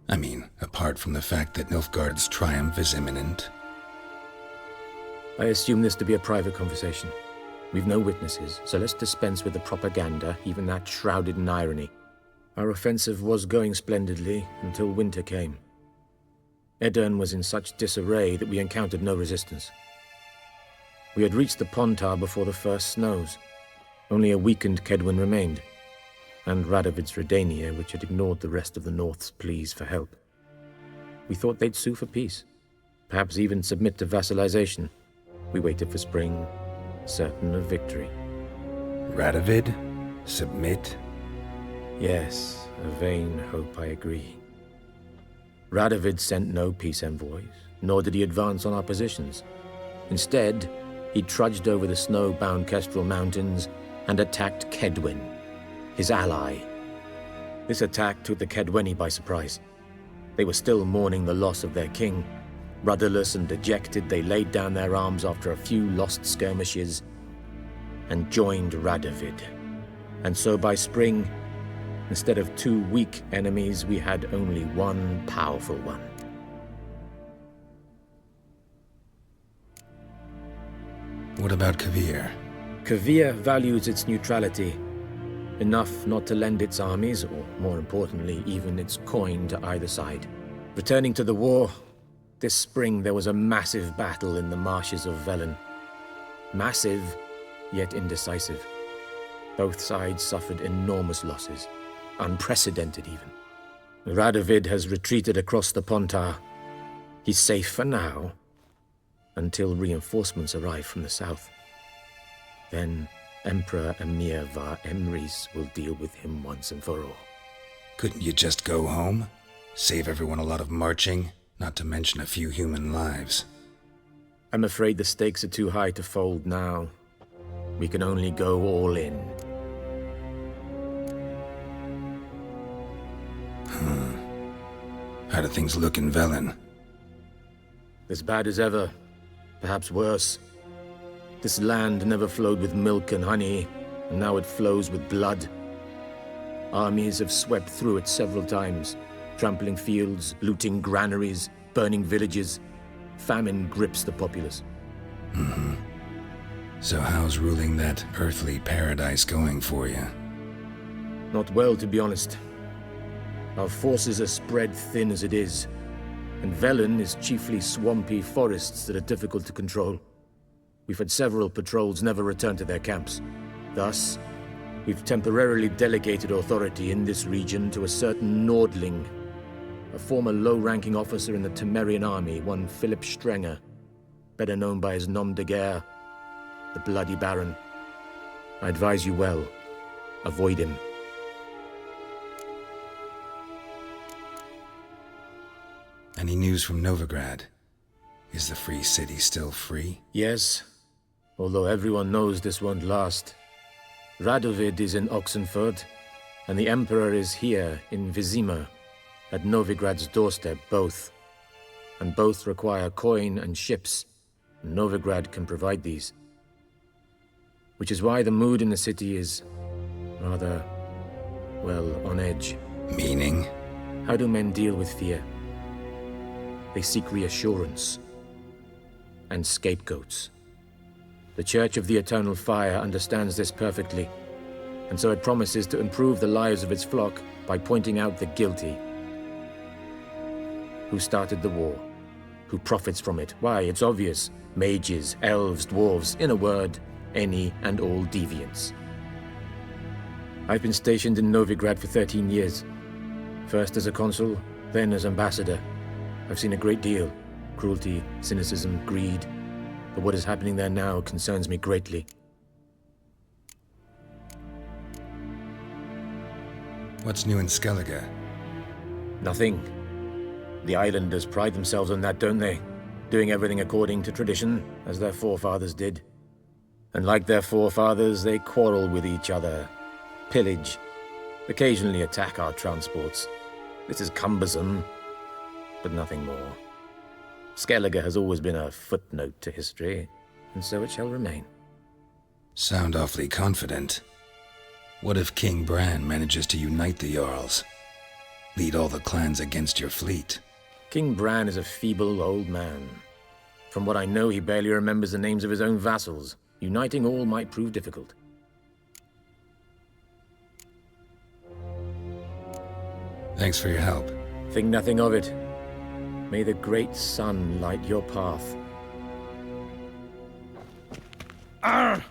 I mean, apart from the fact that Nilfgaard's triumph is imminent. I assume this to be a private conversation. We've no witnesses, so let's dispense with the propaganda, even that shrouded in irony. Our offensive was going splendidly until winter came. Edirn was in such disarray that we encountered no resistance. We had reached the Pontar before the first snows. Only a weakened Kedwin remained, and Radovid's Redania, which had ignored the rest of the North's pleas for help. We thought they'd sue for peace, perhaps even submit to vassalization. We waited for spring, certain of victory. Radovid? Submit? Yes, a vain hope, I agree. Radovid sent no peace envoys, nor did he advance on our positions. Instead, he trudged over the snow-bound Kestrel Mountains and attacked Kedwin, his ally. This attack took the Kedweni by surprise. They were still mourning the loss of their king. Rudderless and dejected, they laid down their arms after a few lost skirmishes and joined Radovid. And so by spring, instead of 2 weak enemies, we had only one powerful one. What about Kavir? Kavir values its neutrality, enough not to lend its armies, or more importantly, even its coin to either side. Returning to the war, this spring there was a massive battle in the marshes of Velen. Massive, yet indecisive. Both sides suffered enormous losses, unprecedented even. Radovid has retreated across the Pontar. He's safe for now, until reinforcements arrive from the south. Then Emperor Emir var Emrys will deal with him once and for all. Couldn't you just go home? Save everyone a lot of marching, not to mention a few human lives. I'm afraid the stakes are too high to fold now. We can only go all in. How do things look in Velen? As bad as ever, perhaps worse. This land never flowed with milk and honey, and now it flows with blood. Armies have swept through it several times, trampling fields, looting granaries, burning villages. Famine grips the populace. So how's ruling that earthly paradise going for you? Not well, to be honest. Our forces are spread thin as it is, and Velen is chiefly swampy forests that are difficult to control. We've had several patrols never return to their camps. Thus, we've temporarily delegated authority in this region to a certain Nordling, a former low-ranking officer in the Temerian army, one Philip Strenger, better known by his nom de guerre, the Bloody Baron. I advise you well. Avoid him. Any news from Novigrad? Is the free city still free? Yes, although everyone knows this won't last. Radovid is in Oxenford, and the Emperor is here in Vizima, at Novigrad's doorstep, both. And both require coin and ships. Novigrad can provide these. Which is why the mood in the city is rather, well, on edge. Meaning? How do men deal with fear? They seek reassurance and scapegoats. The Church of the Eternal Fire understands this perfectly, and so it promises to improve the lives of its flock by pointing out the guilty. Who started the war? Who profits from it? Why, it's obvious. Mages, elves, dwarves, in a word, any and all deviants. I've been stationed in Novigrad for 13 years. First as a consul, then as ambassador. I've seen a great deal. Cruelty, cynicism, greed. But what is happening there now concerns me greatly. What's new in Skellige? Nothing. The islanders pride themselves on that, don't they? Doing everything according to tradition, as their forefathers did. And like their forefathers, they quarrel with each other, pillage, occasionally attack our transports. This is cumbersome, but nothing more. Skellige has always been a footnote to history, and so it shall remain. Sound awfully confident. What if King Bran manages to unite the Jarls? Lead all the clans against your fleet? King Bran is a feeble old man. From what I know, he barely remembers the names of his own vassals. Uniting all might prove difficult. Thanks for your help. Think nothing of it. May the great sun light your path. Arr!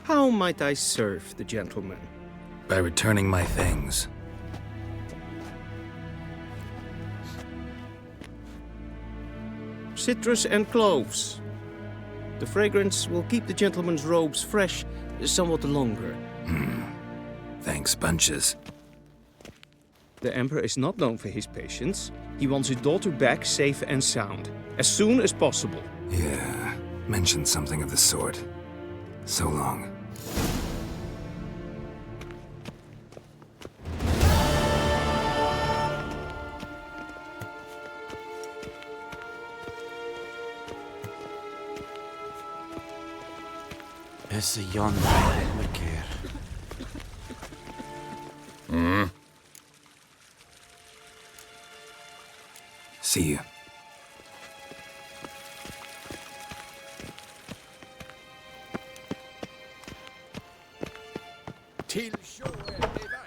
How might I serve the gentleman? By returning my things. Citrus and cloves. The fragrance will keep the gentleman's robes fresh somewhat longer. Thanks, bunches. The Emperor is not known for his patience. He wants his daughter back safe and sound, as soon as possible. Yeah, mentioned something of the sort. So long. Is the yonder Edmund See you. Till shore divide.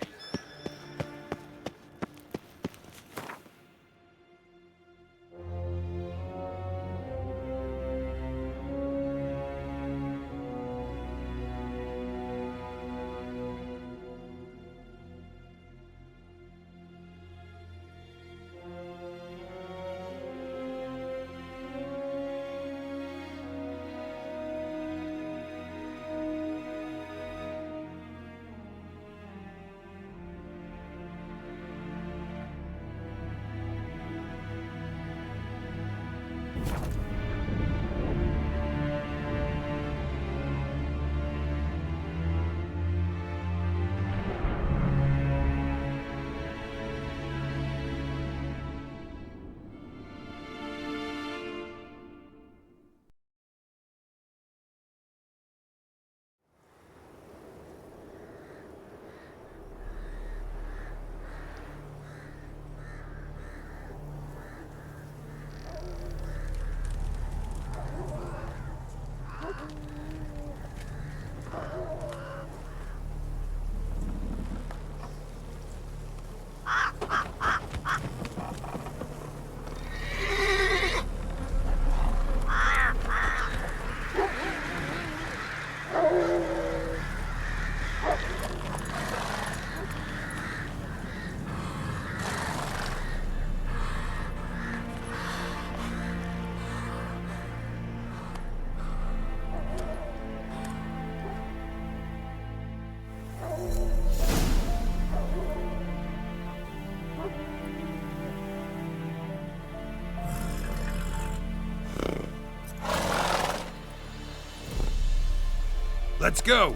Let's go!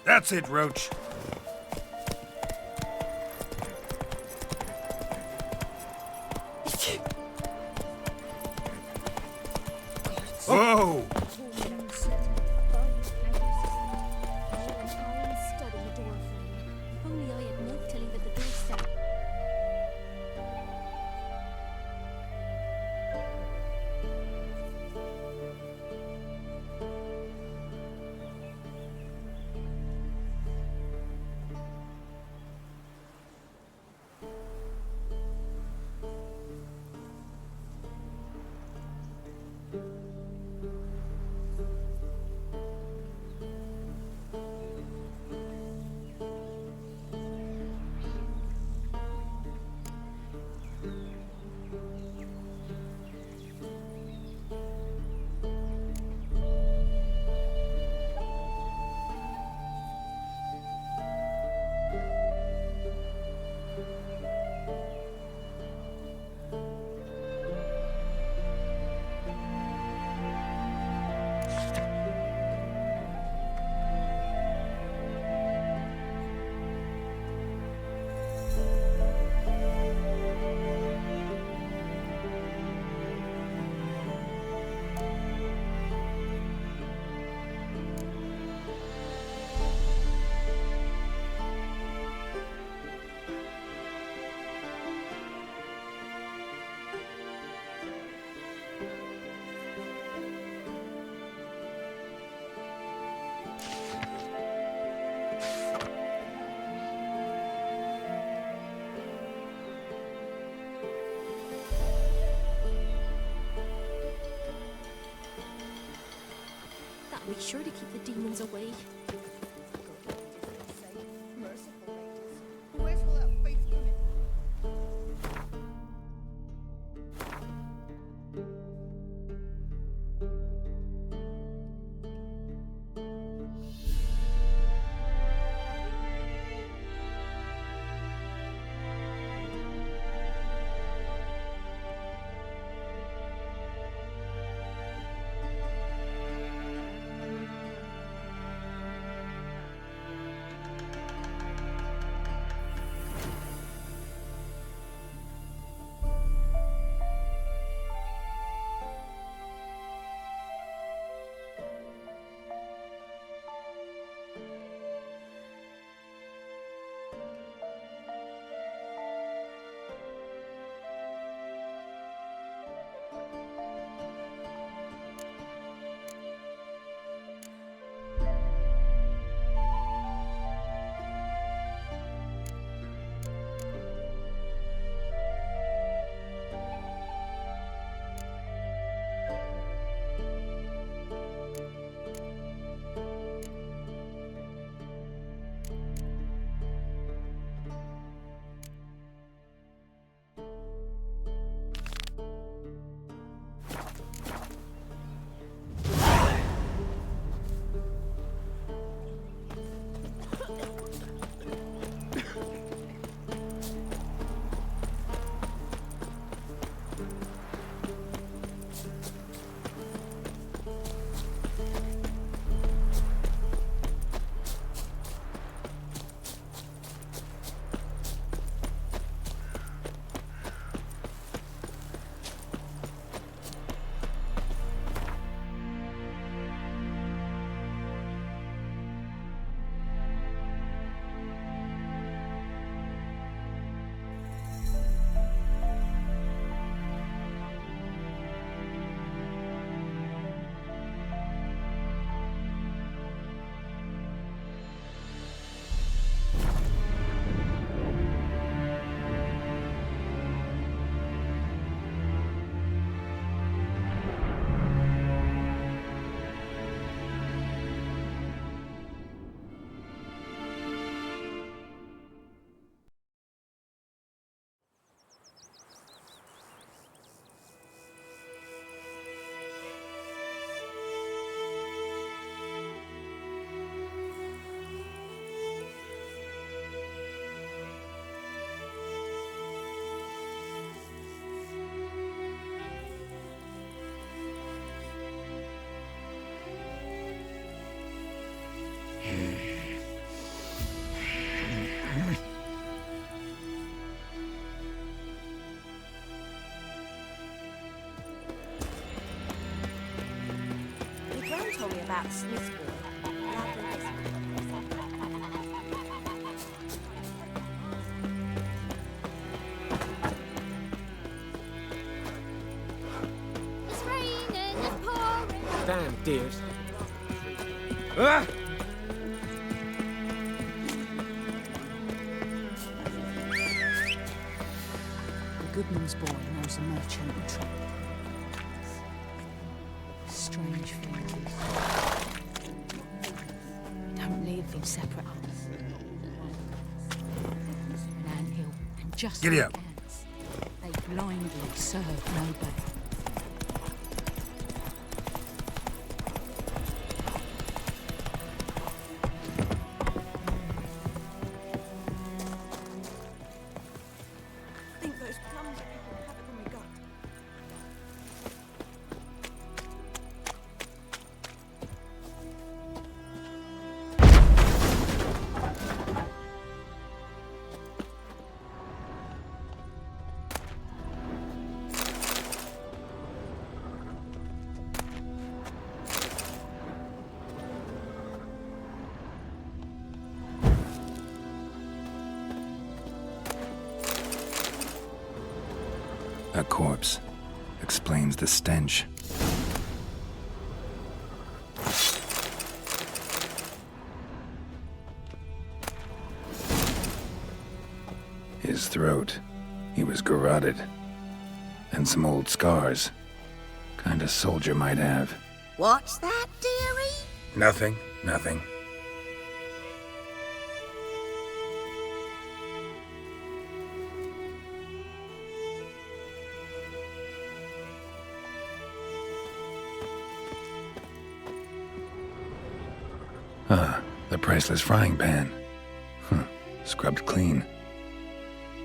That's it, Roach. Whoa! That'll be sure to keep the demons away. Where's all that faith coming? told me about the Smith's boy. It's raining, it's pouring. Damn, dears. Ah! The Goodman's boy knows a merchant in trouble. Strange faces. Don't live in separate huts. An anthill, and just Giddy like up. ants, they blindly serve nobody. I think those plums are people have it when we got. A corpse explains the stench. His throat, he was garroted. And some old scars. Kind of soldier might have. What's that, dearie? Nothing, nothing. Ah, the priceless frying pan. Scrubbed clean.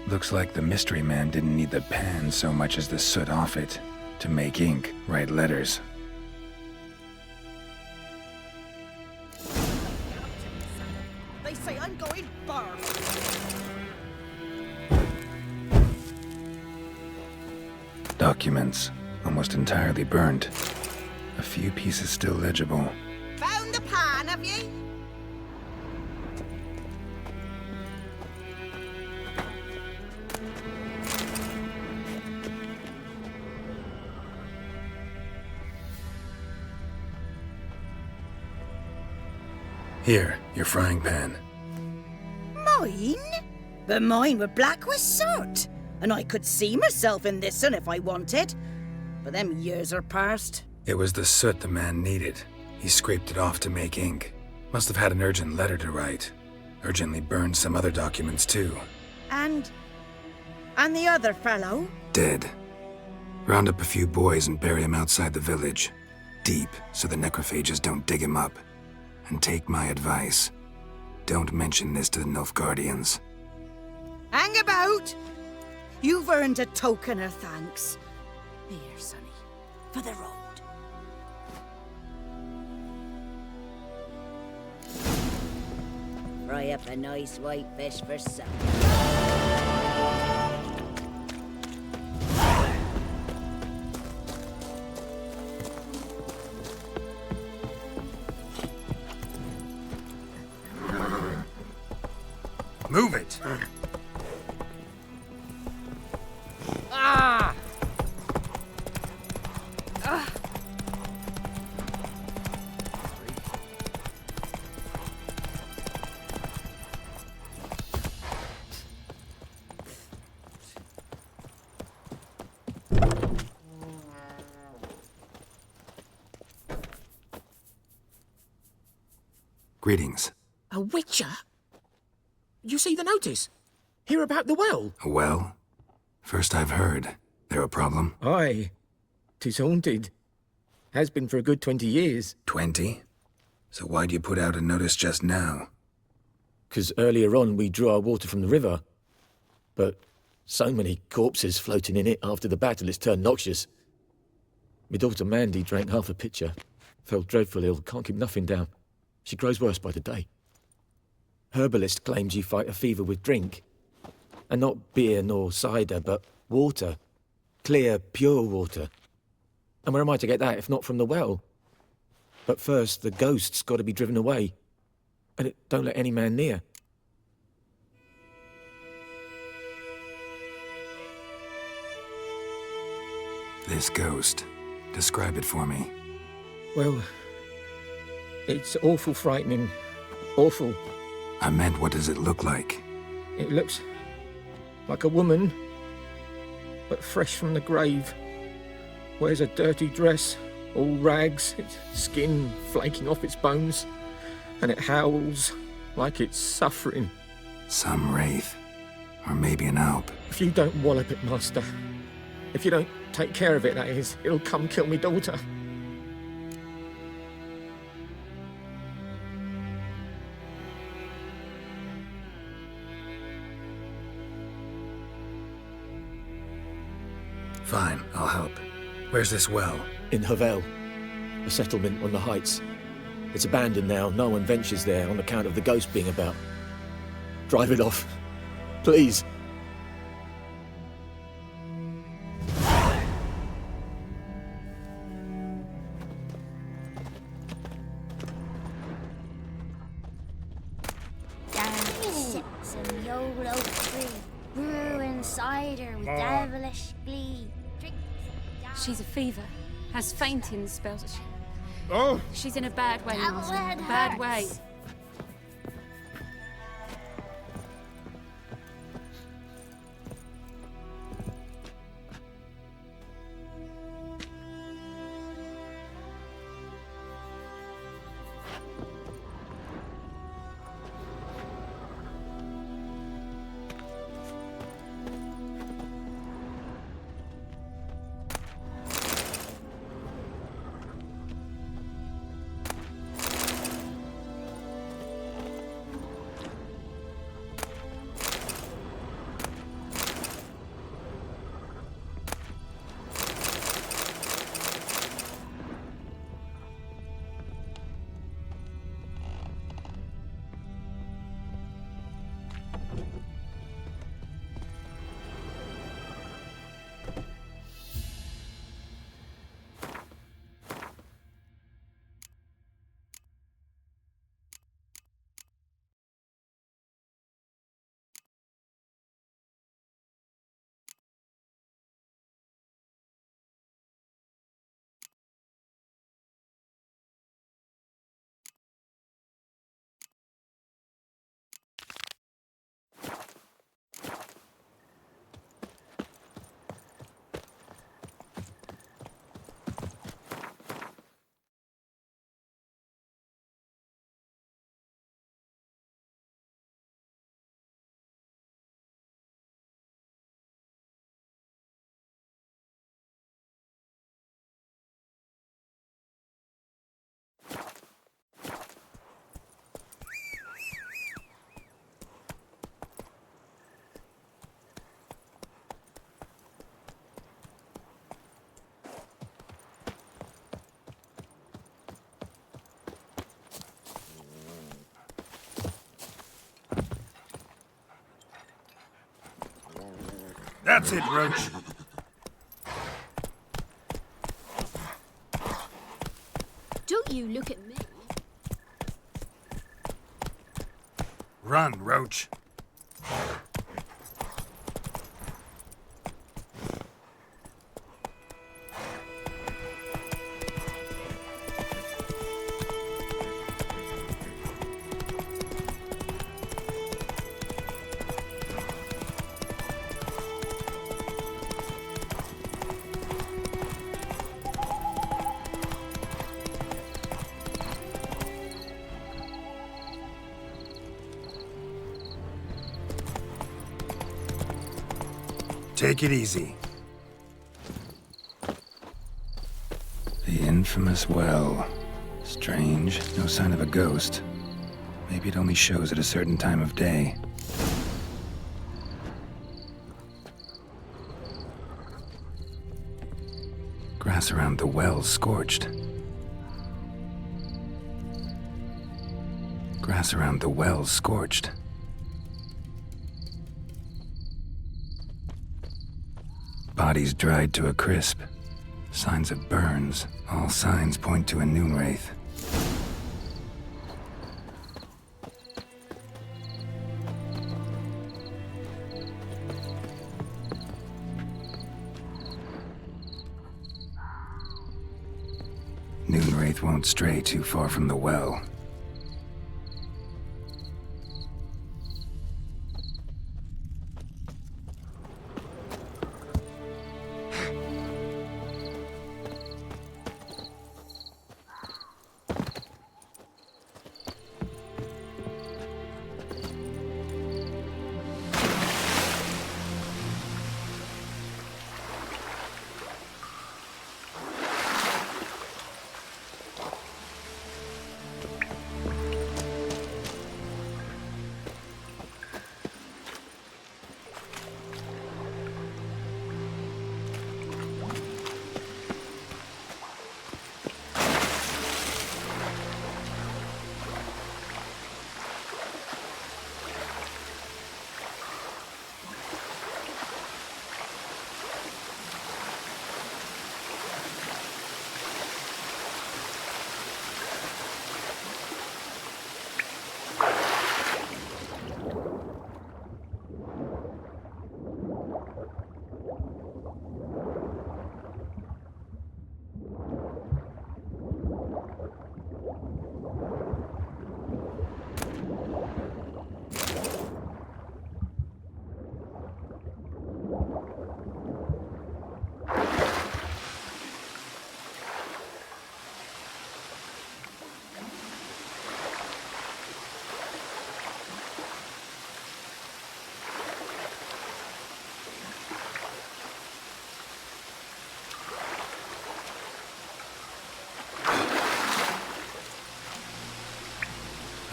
Looks like the mystery man didn't need the pan so much as the soot off it to make ink, write letters. They say I'm going bar. Documents, almost entirely burnt. A few pieces still legible. Found the pan, have you? Here, your frying pan. Mine? But mine were black with soot, and I could see myself in this one if I wanted. But them years are past. It was the soot the man needed. He scraped it off to make ink. Must have had an urgent letter to write. Urgently burned some other documents too. And the other fellow? Dead. Round up a few boys and bury him outside the village. Deep, so the necrophages don't dig him up. And take my advice. Don't mention this to the Nilfgaardians. Hang about! You've earned a token of thanks. Here, sonny, for the road. Fry up a nice white fish for supper. Move it! Ah! Greetings. A witcher? You see the notice? Hear about the well? A well? First I've heard. There a problem? Aye. 'Tis haunted. Has been for a good 20 years. 20? So why'd you put out a notice just now? 'Cause earlier on we drew our water from the river. But so many corpses floating in it after the battle it's turned noxious. My daughter Mandy drank half a pitcher. Fell dreadful ill, can't keep nothing down. She grows worse by the day. Herbalist claims you fight a fever with drink. And not beer nor cider, but water. Clear, pure water. And where am I to get that if not from the well? But first, the ghost's got to be driven away. And it don't let any man near. This ghost. Describe it for me. Well, it's awful frightening. Awful. I meant, what does it look like? It looks like a woman, but fresh from the grave. Wears a dirty dress, all rags, its skin flaking off its bones, and it howls like it's suffering. Some wraith. Or maybe an alp. If you don't wallop it, Master, if you don't take care of it, that is, it'll come kill me daughter. Fine, I'll help. Where's this well? In Havel, a settlement on the heights. It's abandoned now. No one ventures there on account of the ghost being about. Drive it off, please. Sip some YOLO free, brewing cider with devilish glee. She's a fever, has fainting spells. Oh! She's in a bad way, That Master. word A bad way. hurts. That's it, Roach. Don't you look at me. Run, Roach. Take it easy. The infamous well. Strange. No sign of a ghost. Maybe it only shows at a certain time of day. Grass around the well scorched. Grass around the well scorched. Bodies dried to a crisp. Signs of burns. All signs point to a noon wraith. Noonwraith won't stray too far from the well.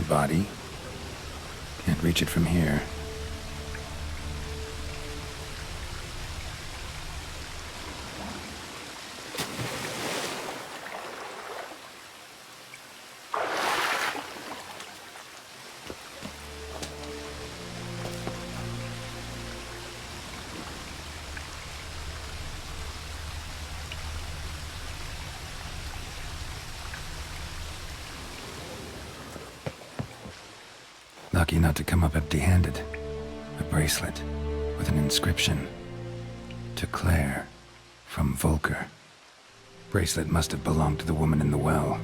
Body. Can't reach it from here. Lucky not to come up empty-handed. A bracelet with an inscription. To Claire, from Volker. Bracelet must have belonged to the woman in the well.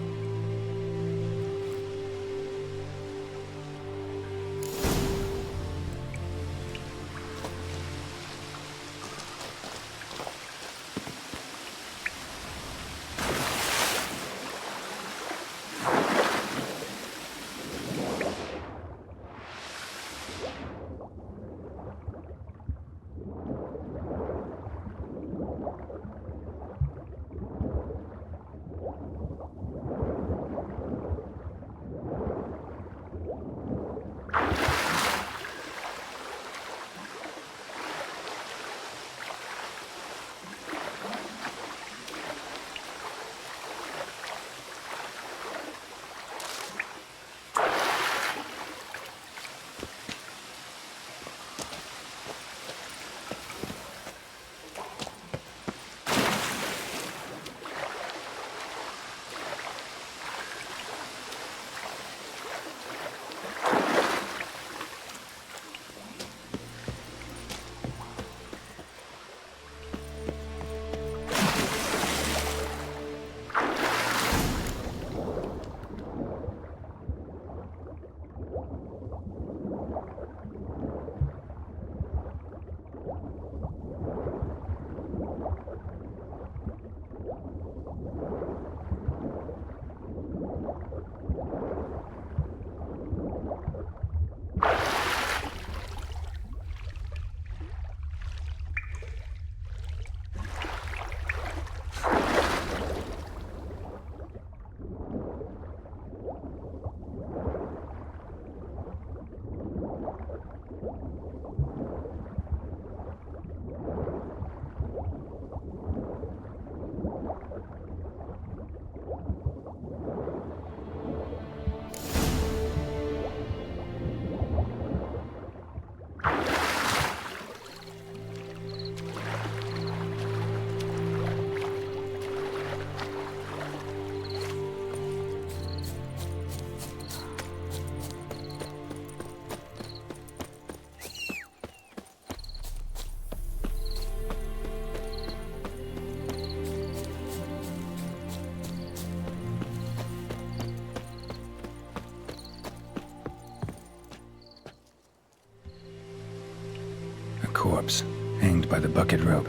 corpse, hanged by the bucket rope.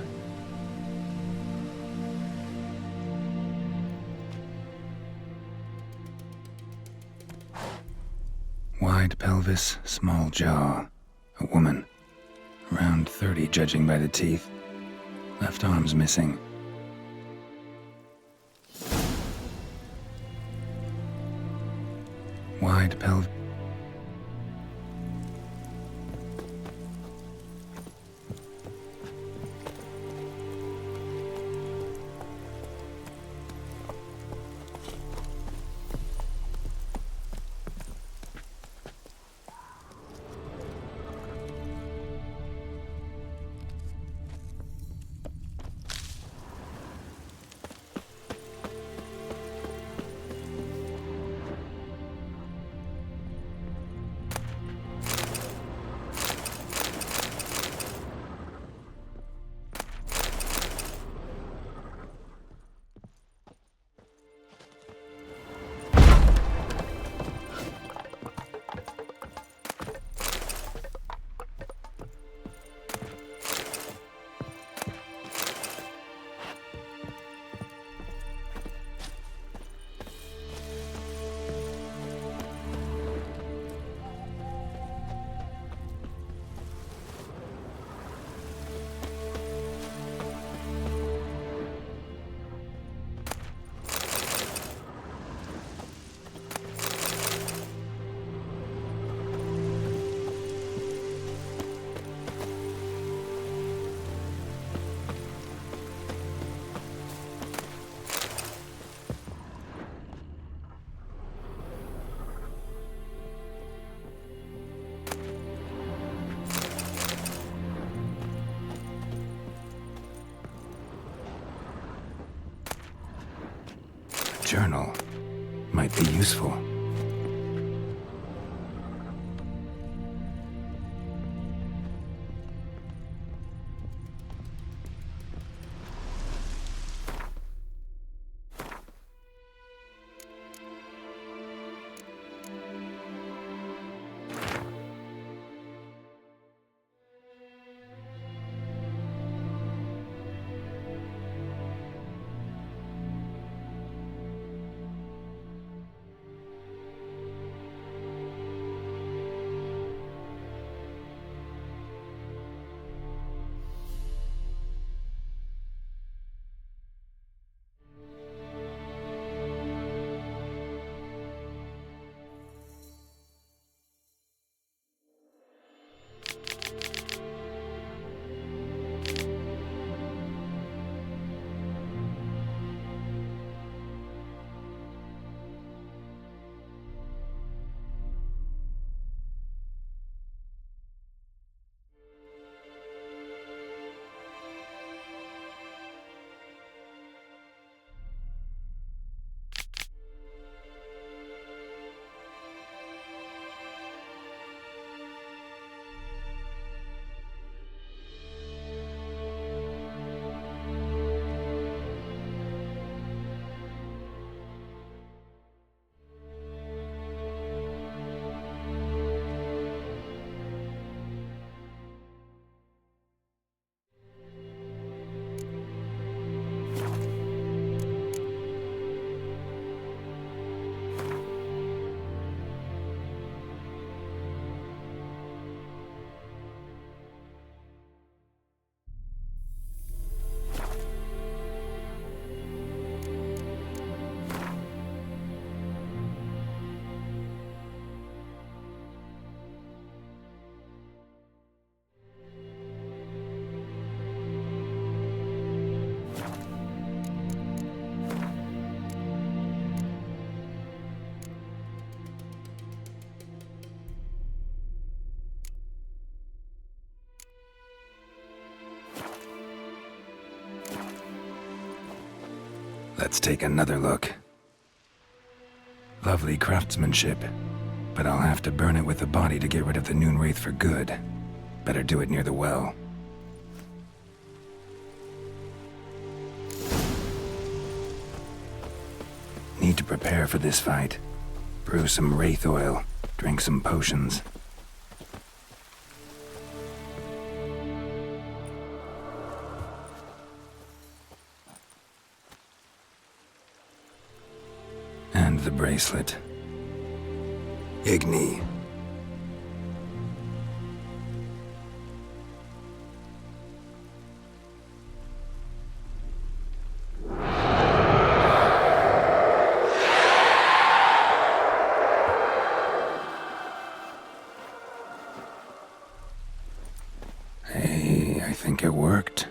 Wide pelvis, small jaw. A woman. Around 30, judging by the teeth. Left arm's missing. Wide pelvis. Journal might be useful. Let's take another look. Lovely craftsmanship, but I'll have to burn it with the body to get rid of the Noon Wraith for good. Better do it near the well. Need to prepare for this fight. Brew some wraith oil, drink some potions. And the bracelet. Igni. Hey, I think it worked.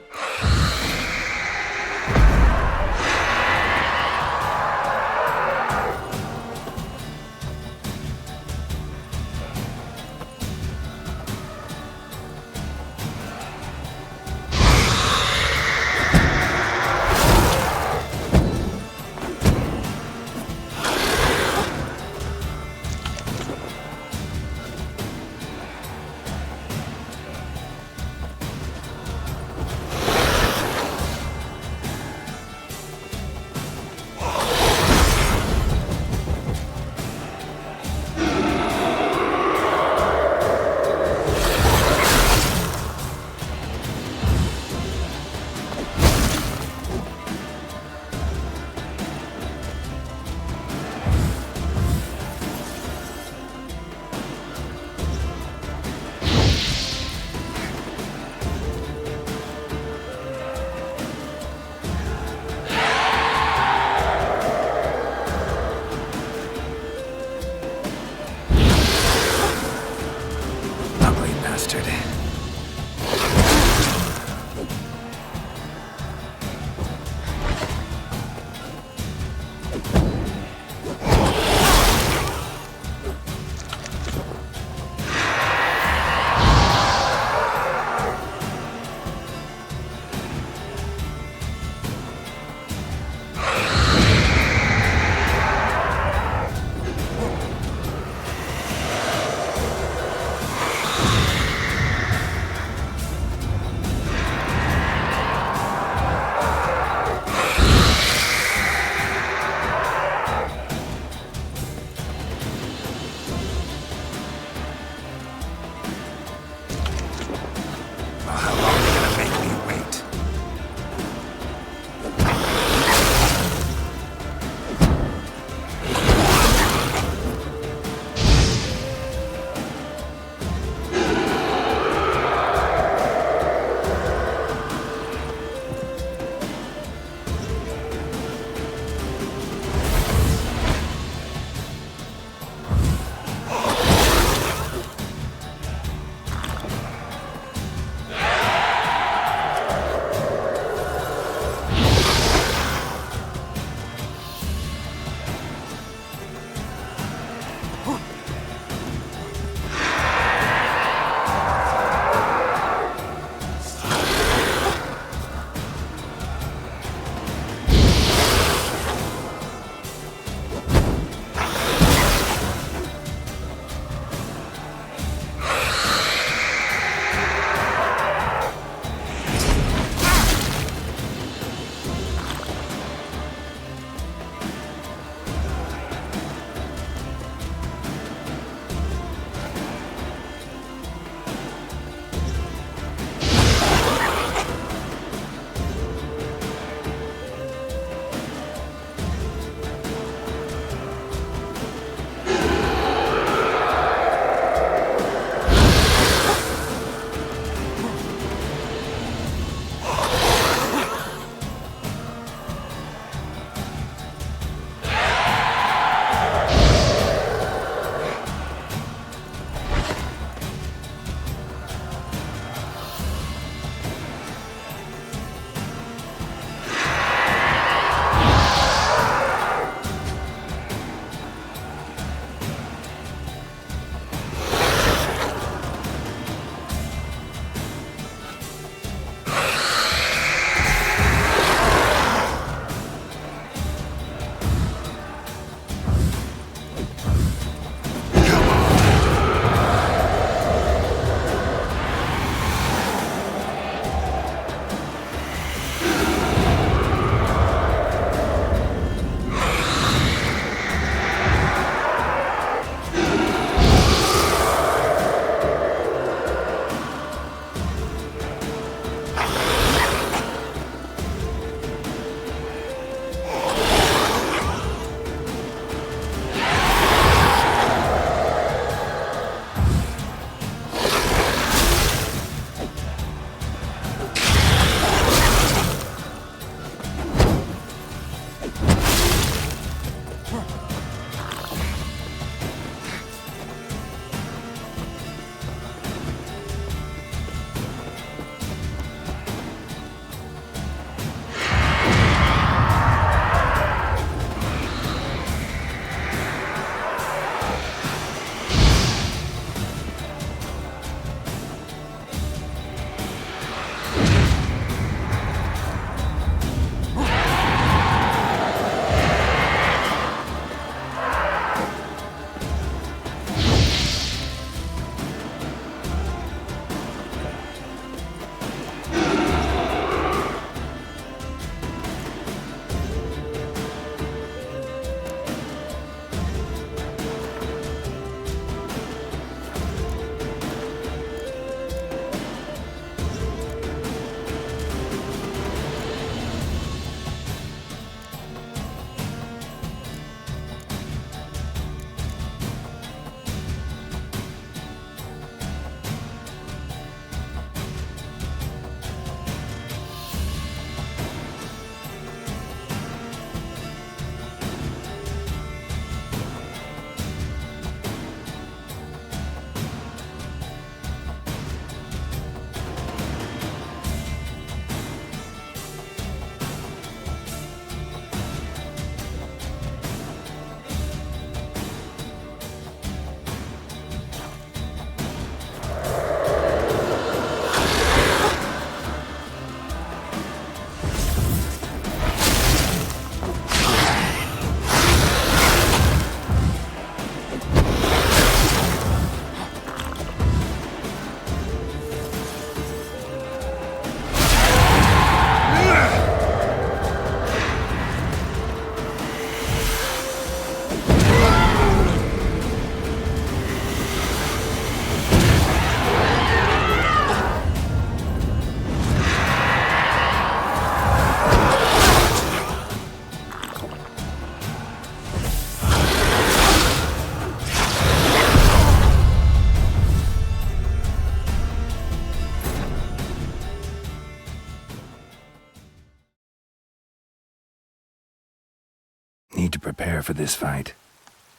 need to prepare for this fight.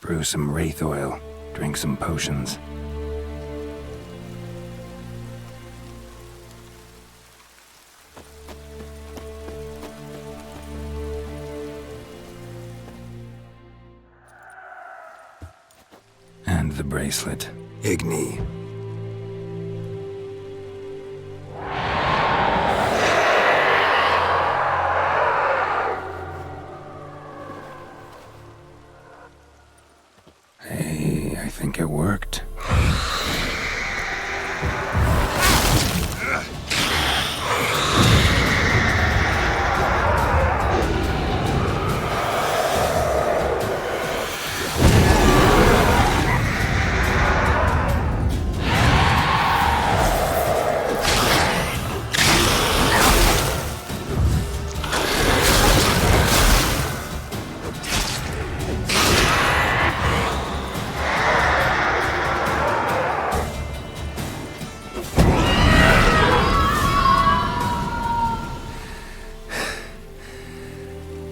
Brew some wraith oil, drink some potions. And the bracelet. Igni. Hey, I think it worked.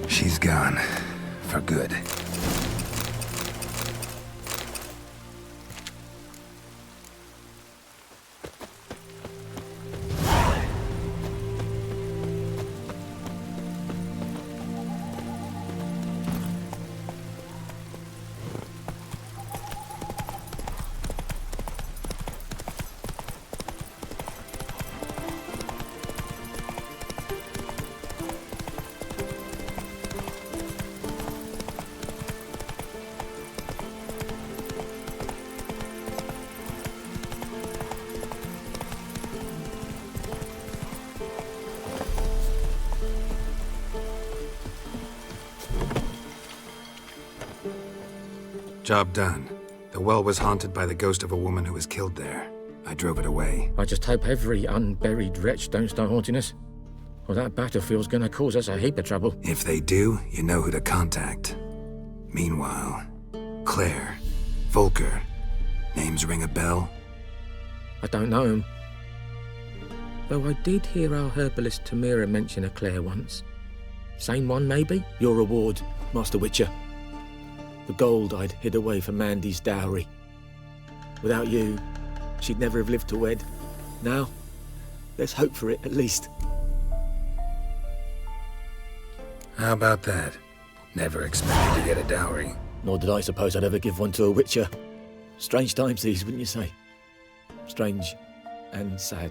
She's gone. For good. Job done. The well was haunted by the ghost of a woman who was killed there. I drove it away. I just hope every unburied wretch don't start haunting us. Well, that battlefield's gonna cause us a heap of trouble. If they do, you know who to contact. Meanwhile, Claire, Volker, names ring a bell? I don't know him. Though I did hear our herbalist Tamira mention a Claire once. Same one, maybe? Your reward, Master Witcher. The gold I'd hid away for Mandy's dowry. Without you, she'd never have lived to wed. Now, let's hope for it, at least. How about that? Never expected to get a dowry. Nor did I suppose I'd ever give one to a Witcher. Strange times these, wouldn't you say? Strange and sad.